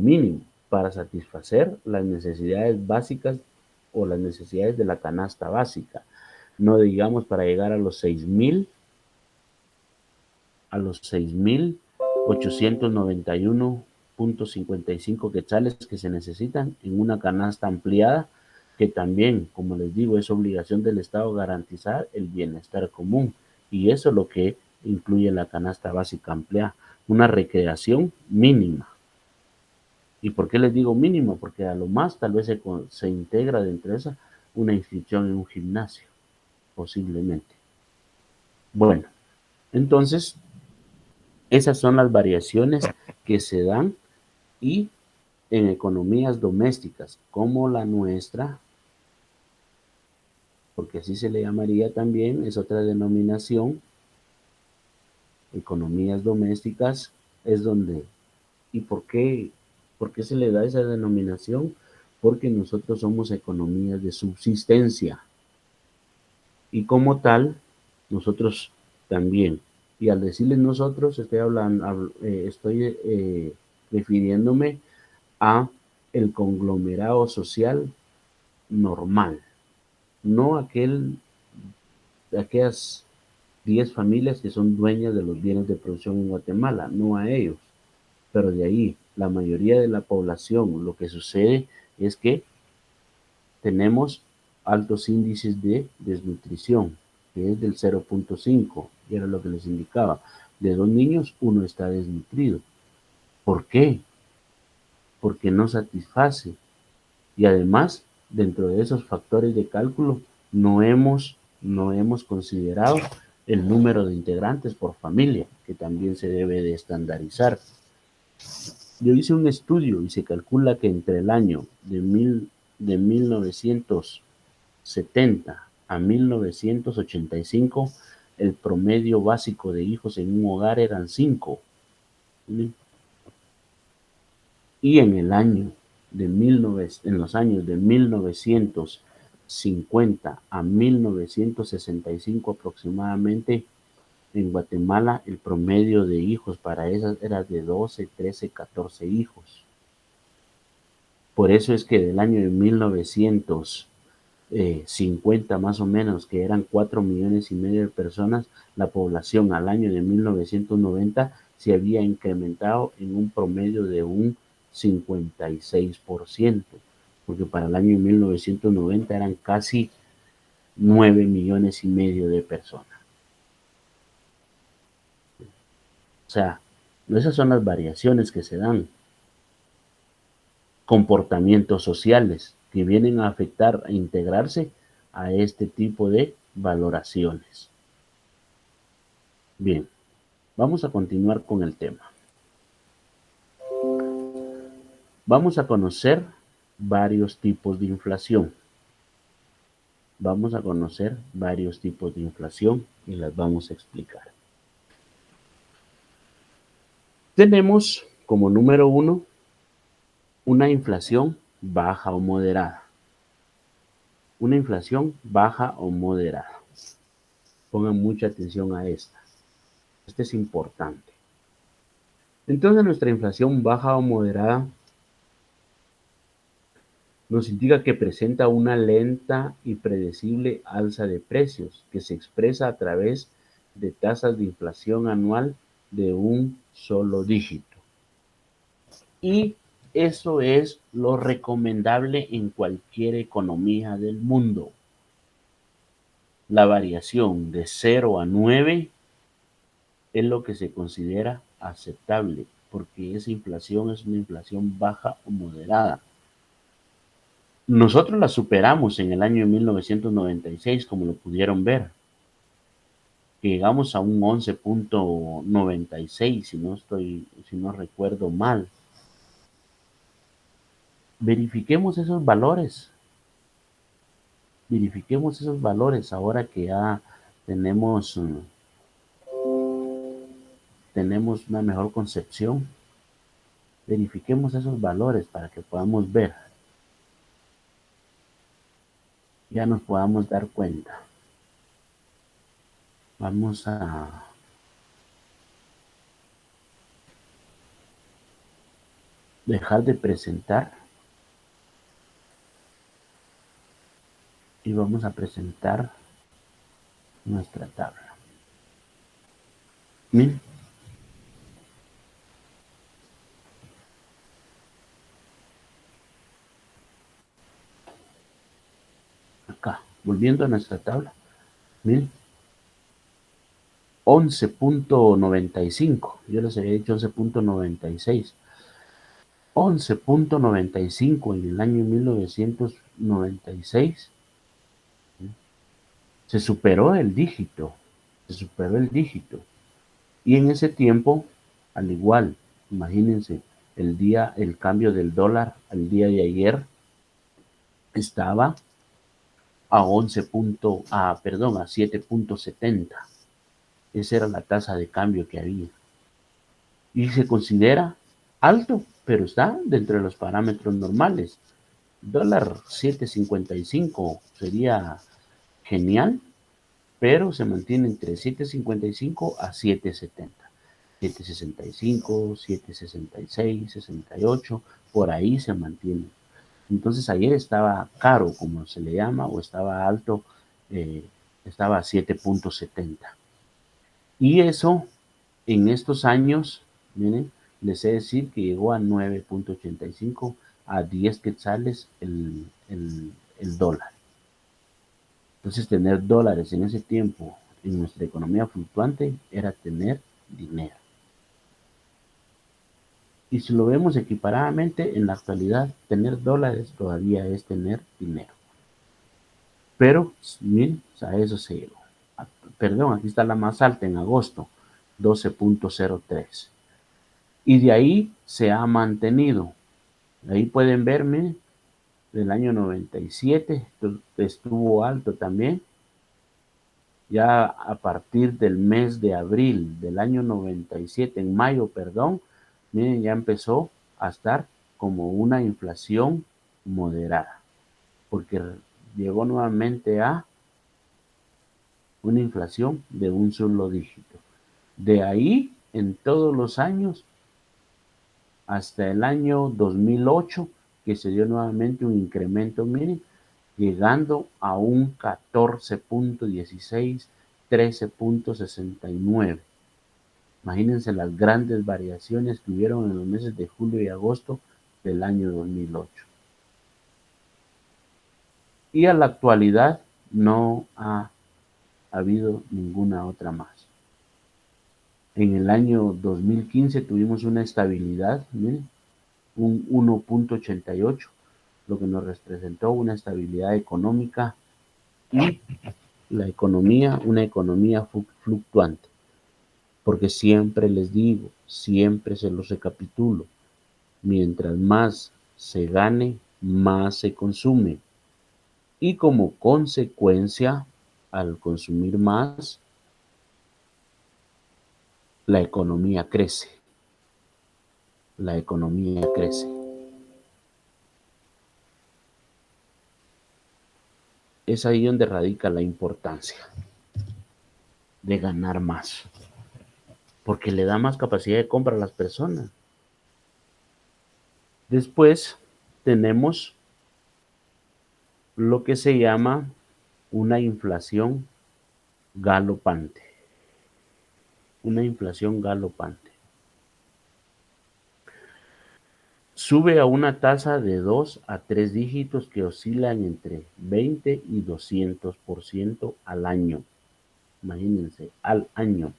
mínimo, para satisfacer las necesidades básicas o las necesidades de la canasta básica. No digamos para llegar a los 6.891.55 quetzales que se necesitan en una canasta ampliada, que también, como les digo, es obligación del Estado garantizar el bienestar común, y eso es lo que incluye la canasta básica ampliada, una recreación mínima. ¿Y por qué les digo mínimo? Porque a lo más tal vez se integra dentro de esa una inscripción en un gimnasio, posiblemente. Bueno, entonces esas son las variaciones que se dan, y en economías domésticas como la nuestra, porque así se le llamaría también, es otra denominación, economías domésticas, es donde, ¿y por qué se le da esa denominación? Porque nosotros somos economías de subsistencia, y como tal, nosotros también. Y al decirles nosotros, estoy refiriéndome a el conglomerado social normal, no aquellas 10 familias que son dueñas de los bienes de producción en Guatemala, no a ellos. Pero de ahí, la mayoría de la población, lo que sucede es que tenemos altos índices de desnutrición, que es del 0.5, y era lo que les indicaba. De 2 niños, 1 está desnutrido. ¿Por qué? Porque no satisface. Y además, dentro de esos factores de cálculo, no hemos considerado el número de integrantes por familia, que también se debe de estandarizar. Yo hice un estudio y se calcula que entre el año de 1970 a 1985, el promedio básico de hijos en un hogar eran 5. Y en los años de 1950 a 1965 aproximadamente, en Guatemala el promedio de hijos para esas era de 12, 13, 14 hijos. Por eso es que del año de 1950 más o menos, que eran 4,5 millones de personas, la población al año de 1990 se había incrementado en un promedio de un 56%, porque para el año 1990 eran casi 9,5 millones de personas. O sea, esas son las variaciones que se dan. Comportamientos sociales que vienen a afectar, a integrarse a este tipo de valoraciones. Bien, vamos a continuar con el tema. Vamos a conocer varios tipos de inflación. Y las vamos a explicar. Tenemos como número 1 una inflación baja o moderada. una inflación baja o moderada. Pongan mucha atención a esta. Este es importante. Entonces, nuestra inflación baja o moderada nos indica que presenta una lenta y predecible alza de precios que se expresa a través de tasas de inflación anual de un solo dígito. Y eso es lo recomendable en cualquier economía del mundo. La variación de 0 a 9 es lo que se considera aceptable, porque esa inflación es una inflación baja o moderada. Nosotros la superamos en el año 1996, como lo pudieron ver. Llegamos a un 11.96, si no recuerdo mal. Verifiquemos esos valores. Verifiquemos esos valores ahora que ya tenemos, tenemos una mejor concepción. Verifiquemos esos valores para que podamos ver, ya nos podamos dar cuenta. Vamos a dejar de presentar y vamos a presentar nuestra tabla. Miren. Acá, volviendo a nuestra tabla, miren, 11.95, yo les había dicho 11.96, 11.95 en el año 1996, se superó el dígito, y en ese tiempo, al igual, imagínense, el cambio del dólar al día de ayer estaba a 7.70. Esa era la tasa de cambio que había. Y se considera alto, pero está dentro de los parámetros normales. Dólar 7.55 sería genial, pero se mantiene entre 7.55 a 7.70. 7.65, 7.66, 68, por ahí se mantiene. Entonces ayer estaba caro, como se le llama, o estaba alto, estaba a 7.70. Y eso, en estos años, miren, les he de decir que llegó a 9.85, a 10 quetzales el dólar. Entonces, tener dólares en ese tiempo en nuestra economía fluctuante era tener dinero. Y si lo vemos equiparadamente, en la actualidad, tener dólares todavía es tener dinero. Pero, miren, a eso se llegó. Perdón, aquí está la más alta en agosto, 12.03. Y de ahí se ha mantenido. Ahí pueden verme, del año 97 estuvo alto también. Ya a partir del mes de abril del año 97, en mayo, perdón, miren, ya empezó a estar como una inflación moderada, porque llegó nuevamente a una inflación de un solo dígito. De ahí, en todos los años, hasta el año 2008, que se dio nuevamente un incremento, miren, llegando a un 14.16, 13.69. Imagínense las grandes variaciones que hubieron en los meses de julio y agosto del año 2008. Y a la actualidad no ha habido ninguna otra más. En el año 2015 tuvimos una estabilidad, miren, un 1.88, lo que nos representó una estabilidad económica y la economía, una economía fluctuante. Porque siempre les digo, siempre se los recapitulo, mientras más se gane, más se consume. Y como consecuencia, al consumir más, la economía crece. La economía crece. es ahí donde radica la importancia de ganar más, porque le da más capacidad de compra a las personas. Después tenemos lo que se llama una inflación galopante. Una inflación galopante. Sube a una tasa de 2 a 3 dígitos que oscilan entre 20 y 200% al año. Imagínense, al año.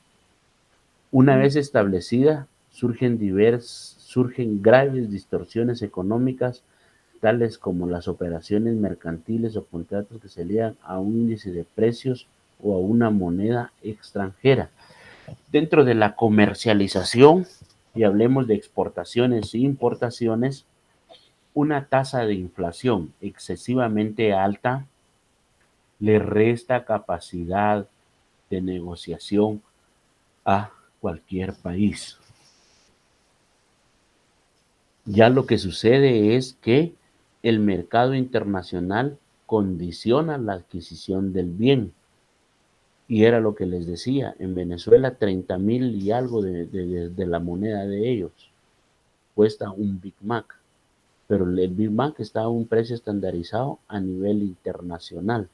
Una vez establecida, surgen graves distorsiones económicas, tales como las operaciones mercantiles o contratos que se ligan a un índice de precios o a una moneda extranjera. Dentro de la comercialización, y hablemos de exportaciones e importaciones, una tasa de inflación excesivamente alta le resta capacidad de negociación a cualquier país. Ya lo que sucede es que el mercado internacional condiciona la adquisición del bien. Y era lo que les decía, en Venezuela 30,000 y algo de la moneda de ellos cuesta un Big Mac, pero el Big Mac está a un precio estandarizado a nivel internacional.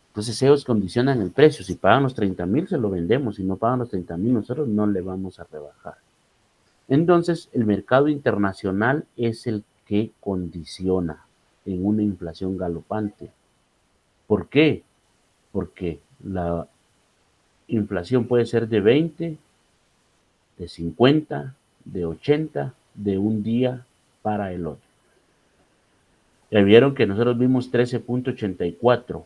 Entonces ellos condicionan el precio, si pagan los 30,000 se lo vendemos, si no pagan los 30,000 nosotros no le vamos a rebajar. Entonces el mercado internacional es el que condiciona en una inflación galopante. ¿Por qué? Porque la inflación puede ser de 20, de 50, de 80, de un día para el otro. Ya vieron que nosotros vimos 13.84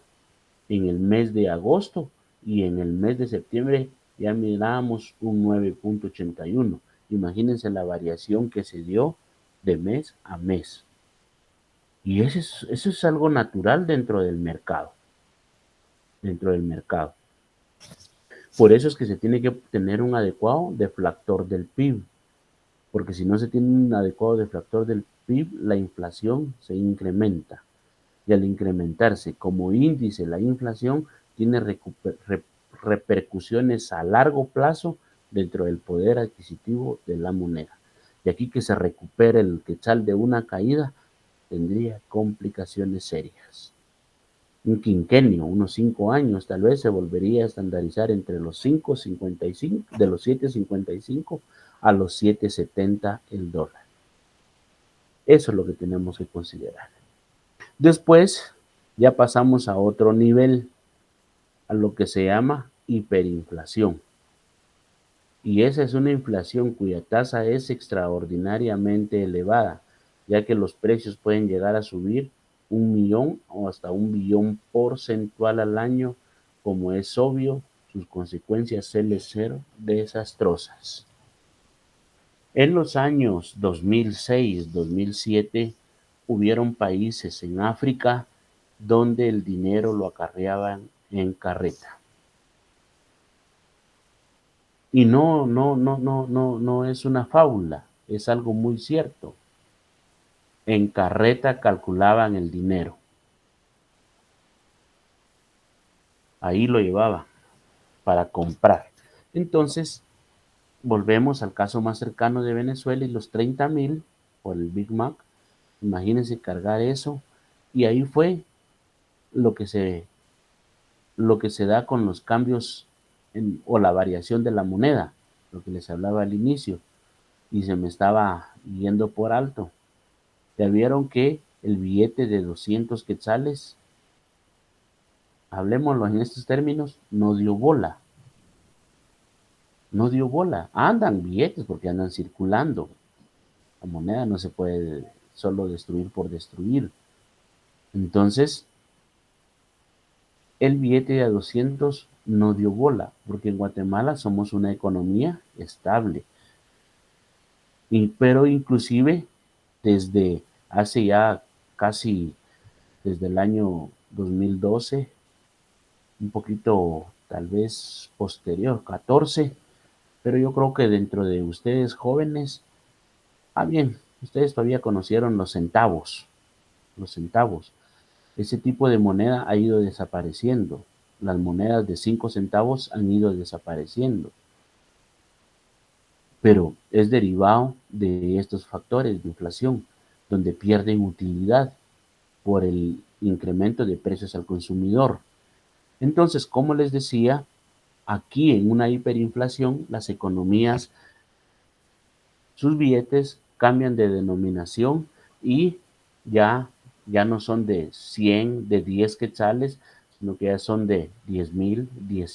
en el mes de agosto y en el mes de septiembre ya mirábamos un 9.81. Imagínense la variación que se dio de mes a mes. Y eso es algo natural dentro del mercado. Dentro del mercado. Por eso es que se tiene que tener un adecuado deflactor del PIB, porque si no se tiene un adecuado deflactor del PIB, la inflación se incrementa. Y al incrementarse como índice la inflación, tiene repercusiones a largo plazo dentro del poder adquisitivo de la moneda. Y aquí que se recupere el quetzal de una caída, tendría complicaciones serias. Un quinquenio, unos 5 años, tal vez se volvería a estandarizar entre los 5.55, de los 7.55 a los 7.70 el dólar. Eso es lo que tenemos que considerar. Después ya pasamos a otro nivel, a lo que se llama hiperinflación. Y esa es una inflación cuya tasa es extraordinariamente elevada, ya que los precios pueden llegar a subir 1.000.000 o hasta 1.000.000 porcentual al año. Como es obvio, sus consecuencias suelen ser desastrosas. En los años 2006-2007 hubieron países en África donde el dinero lo acarreaban en carreta. Y no es una fábula, es algo muy cierto. En carreta calculaban el dinero. Ahí lo llevaban para comprar. Entonces, volvemos al caso más cercano de Venezuela y los 30,000 por el Big Mac. Imagínense cargar eso. Y ahí fue lo que se da con los cambios o la variación de la moneda, lo que les hablaba al inicio, y se me estaba yendo por alto. Ya vieron que el billete de 200 quetzales, hablemoslo en estos términos, no dio bola. No dio bola. Andan billetes porque andan circulando. La moneda no se puede solo destruir por destruir. Entonces, el billete de 200 no dio bola, porque en Guatemala somos una economía estable. Pero inclusive desde hace ya casi desde el año 2012, un poquito tal vez posterior, 14, pero yo creo que dentro de ustedes jóvenes, bien, ustedes todavía conocieron los centavos, ese tipo de moneda ha ido desapareciendo. Las monedas de 5 centavos han ido desapareciendo, pero es derivado de estos factores de inflación, donde pierden utilidad por el incremento de precios al consumidor. Entonces, como les decía, aquí en una hiperinflación, las economías, sus billetes cambian de denominación y ya, ya no son de 100, de 10 quetzales, sino que ya son de 10,000, de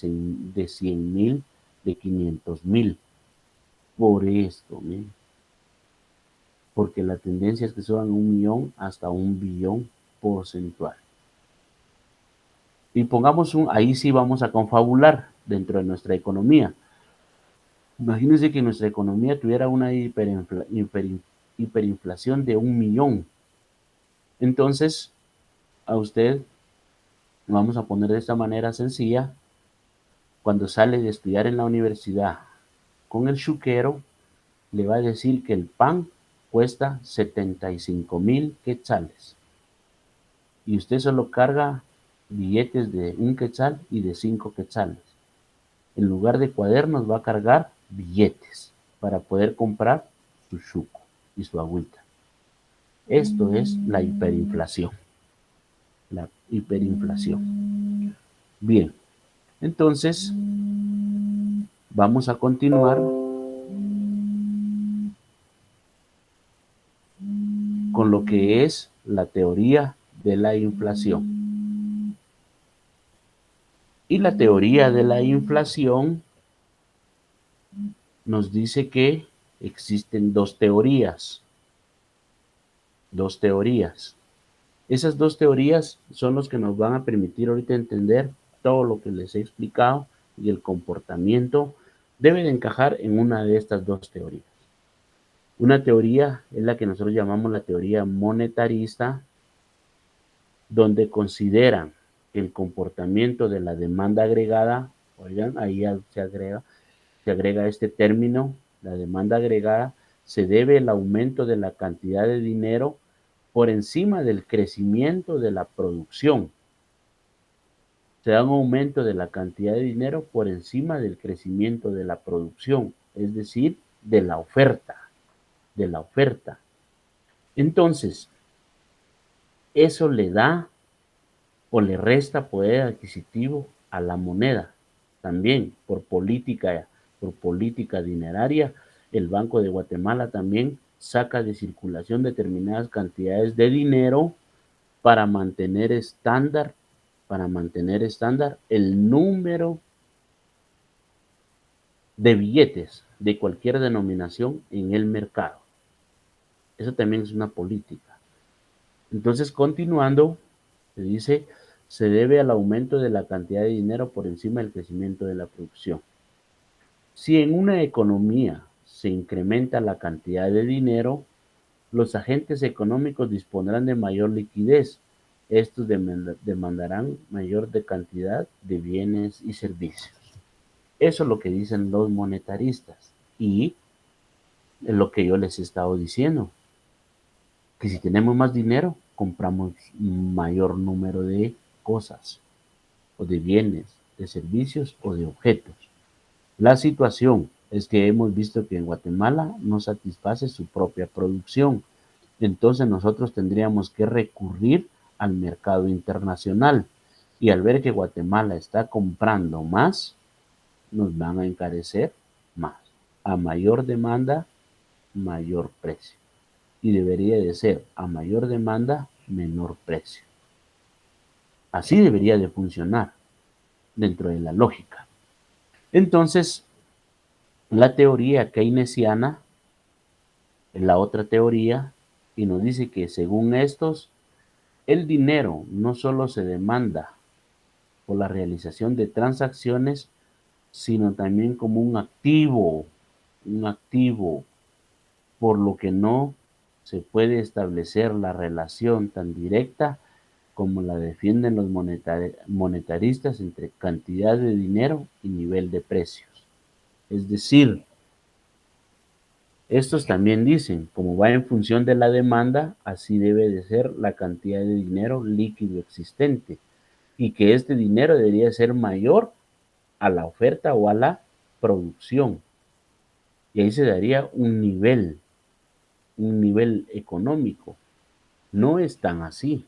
100,000, de 500,000. Por esto, ¿sí? Porque la tendencia es que suban 1,000,000 hasta 1,000,000,000 porcentual. Y pongamos ahí sí vamos a confabular dentro de nuestra economía. Imagínense que nuestra economía tuviera una hiperinflación de 1,000,000. Entonces, a usted, vamos a poner de esta manera sencilla, cuando sale de estudiar en la universidad con el chuquero, le va a decir que el pan cuesta 75,000 quetzales. Y usted solo carga billetes de 1 quetzal y de 5 quetzales. En lugar de cuadernos va a cargar billetes para poder comprar su chuco y su agüita. Esto es la hiperinflación. La hiperinflación. Bien, entonces vamos a continuar con lo que es la teoría de la inflación. Y la teoría de la inflación nos dice que existen dos teorías. Dos teorías. Esas dos teorías son los que nos van a permitir ahorita entender todo lo que les he explicado, y el comportamiento debe de encajar en una de estas dos teorías. Una teoría es la que nosotros llamamos la teoría monetarista, donde consideran que el comportamiento de la demanda agregada, oigan, ahí se agrega este término, la demanda agregada, se debe al aumento de la cantidad de dinero por encima del crecimiento de la producción. Se da un aumento de la cantidad de dinero por encima del crecimiento de la producción, es decir, de la oferta, de la oferta. Entonces, eso le da o le resta poder adquisitivo a la moneda. También por política dineraria, el Banco de Guatemala también saca de circulación determinadas cantidades de dinero para mantener estándar el número de billetes de cualquier denominación en el mercado. Eso también es una política. Entonces, continuando, se dice, se debe al aumento de la cantidad de dinero por encima del crecimiento de la producción. Si en una economía se incrementa la cantidad de dinero, los agentes económicos dispondrán de mayor liquidez. Estos demandarán mayor cantidad de bienes y servicios. Eso es lo que dicen los monetaristas. Y es lo que yo les he estado diciendo, que si tenemos más dinero, compramos mayor número de cosas, o de bienes, de servicios o de objetos. La situación es que hemos visto que en Guatemala no satisface su propia producción. Entonces nosotros tendríamos que recurrir al mercado internacional. Y al ver que Guatemala está comprando más, nos van a encarecer más. A mayor demanda, mayor precio. Y debería de ser a mayor demanda, menor precio. Así debería de funcionar dentro de la lógica. Entonces, la teoría keynesiana es la otra teoría y nos dice que según estos, el dinero no solo se demanda por la realización de transacciones, sino también como un activo, por lo que no se puede establecer la relación tan directa como la defienden los monetaristas entre cantidad de dinero y nivel de precios. Es decir, Estos también dicen, como va en función de la demanda, así debe de ser la cantidad de dinero líquido existente y que este dinero debería ser mayor a la oferta o a la producción. Y ahí se daría un nivel económico. No es tan así,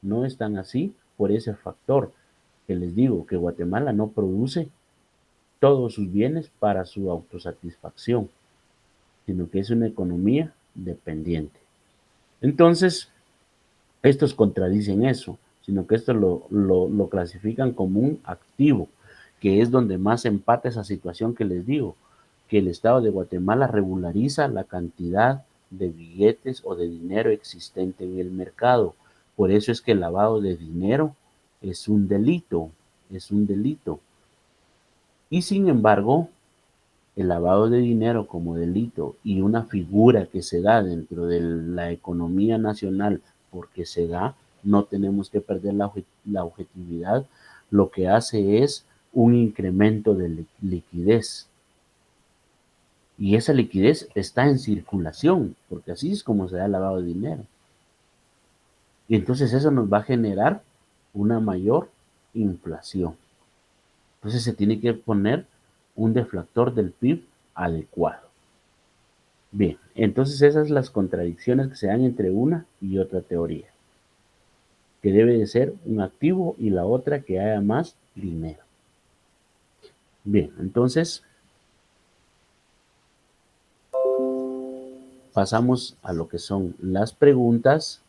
no es tan así por ese factor que les digo, que Guatemala no produce todos sus bienes para su autosatisfacción, sino que es una economía dependiente. Entonces, estos contradicen eso, sino que esto lo clasifican como un activo, que es donde más empata esa situación que les digo, que el Estado de Guatemala regulariza la cantidad de billetes o de dinero existente en el mercado. Por eso es que el lavado de dinero es un delito, es un delito. Y sin embargo, el lavado de dinero como delito y una figura que se da dentro de la economía nacional porque se da, no tenemos que perder la objetividad, lo que hace es un incremento de liquidez. Y esa liquidez está en circulación, porque así es como se da el lavado de dinero. Y entonces eso nos va a generar una mayor inflación. Entonces se tiene que poner un deflactor del PIB adecuado. Bien, entonces esas son las contradicciones que se dan entre una y otra teoría, que debe de ser un activo y la otra que haya más dinero. Bien, entonces pasamos a lo que son las preguntas,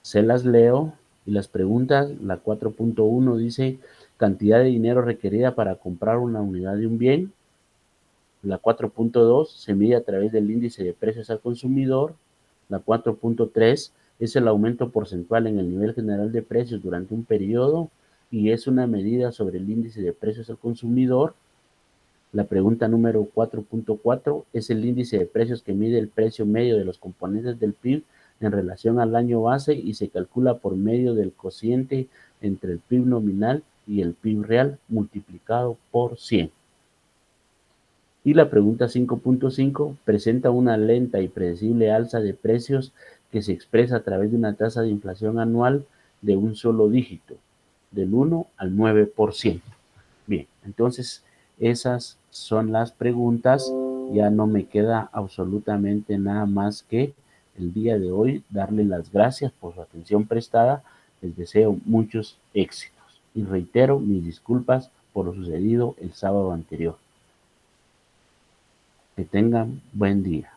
se las leo y las preguntas, la 4.1 dice cantidad de dinero requerida para comprar una unidad de un bien, la 4.2 se mide a través del índice de precios al consumidor, la 4.3 es el aumento porcentual en el nivel general de precios durante un periodo y es una medida sobre el índice de precios al consumidor. La pregunta número 4.4 es el índice de precios que mide el precio medio de los componentes del PIB en relación al año base y se calcula por medio del cociente entre el PIB nominal y el PIB real multiplicado por 100. Y la pregunta 5.5 presenta una lenta y predecible alza de precios que se expresa a través de una tasa de inflación anual de un solo dígito, del 1 al 9%. Bien, entonces esas son las preguntas. Ya no me queda absolutamente nada más que el día de hoy darle las gracias por su atención prestada. Les deseo muchos éxitos y reitero mis disculpas por lo sucedido el sábado anterior. Que tengan buen día.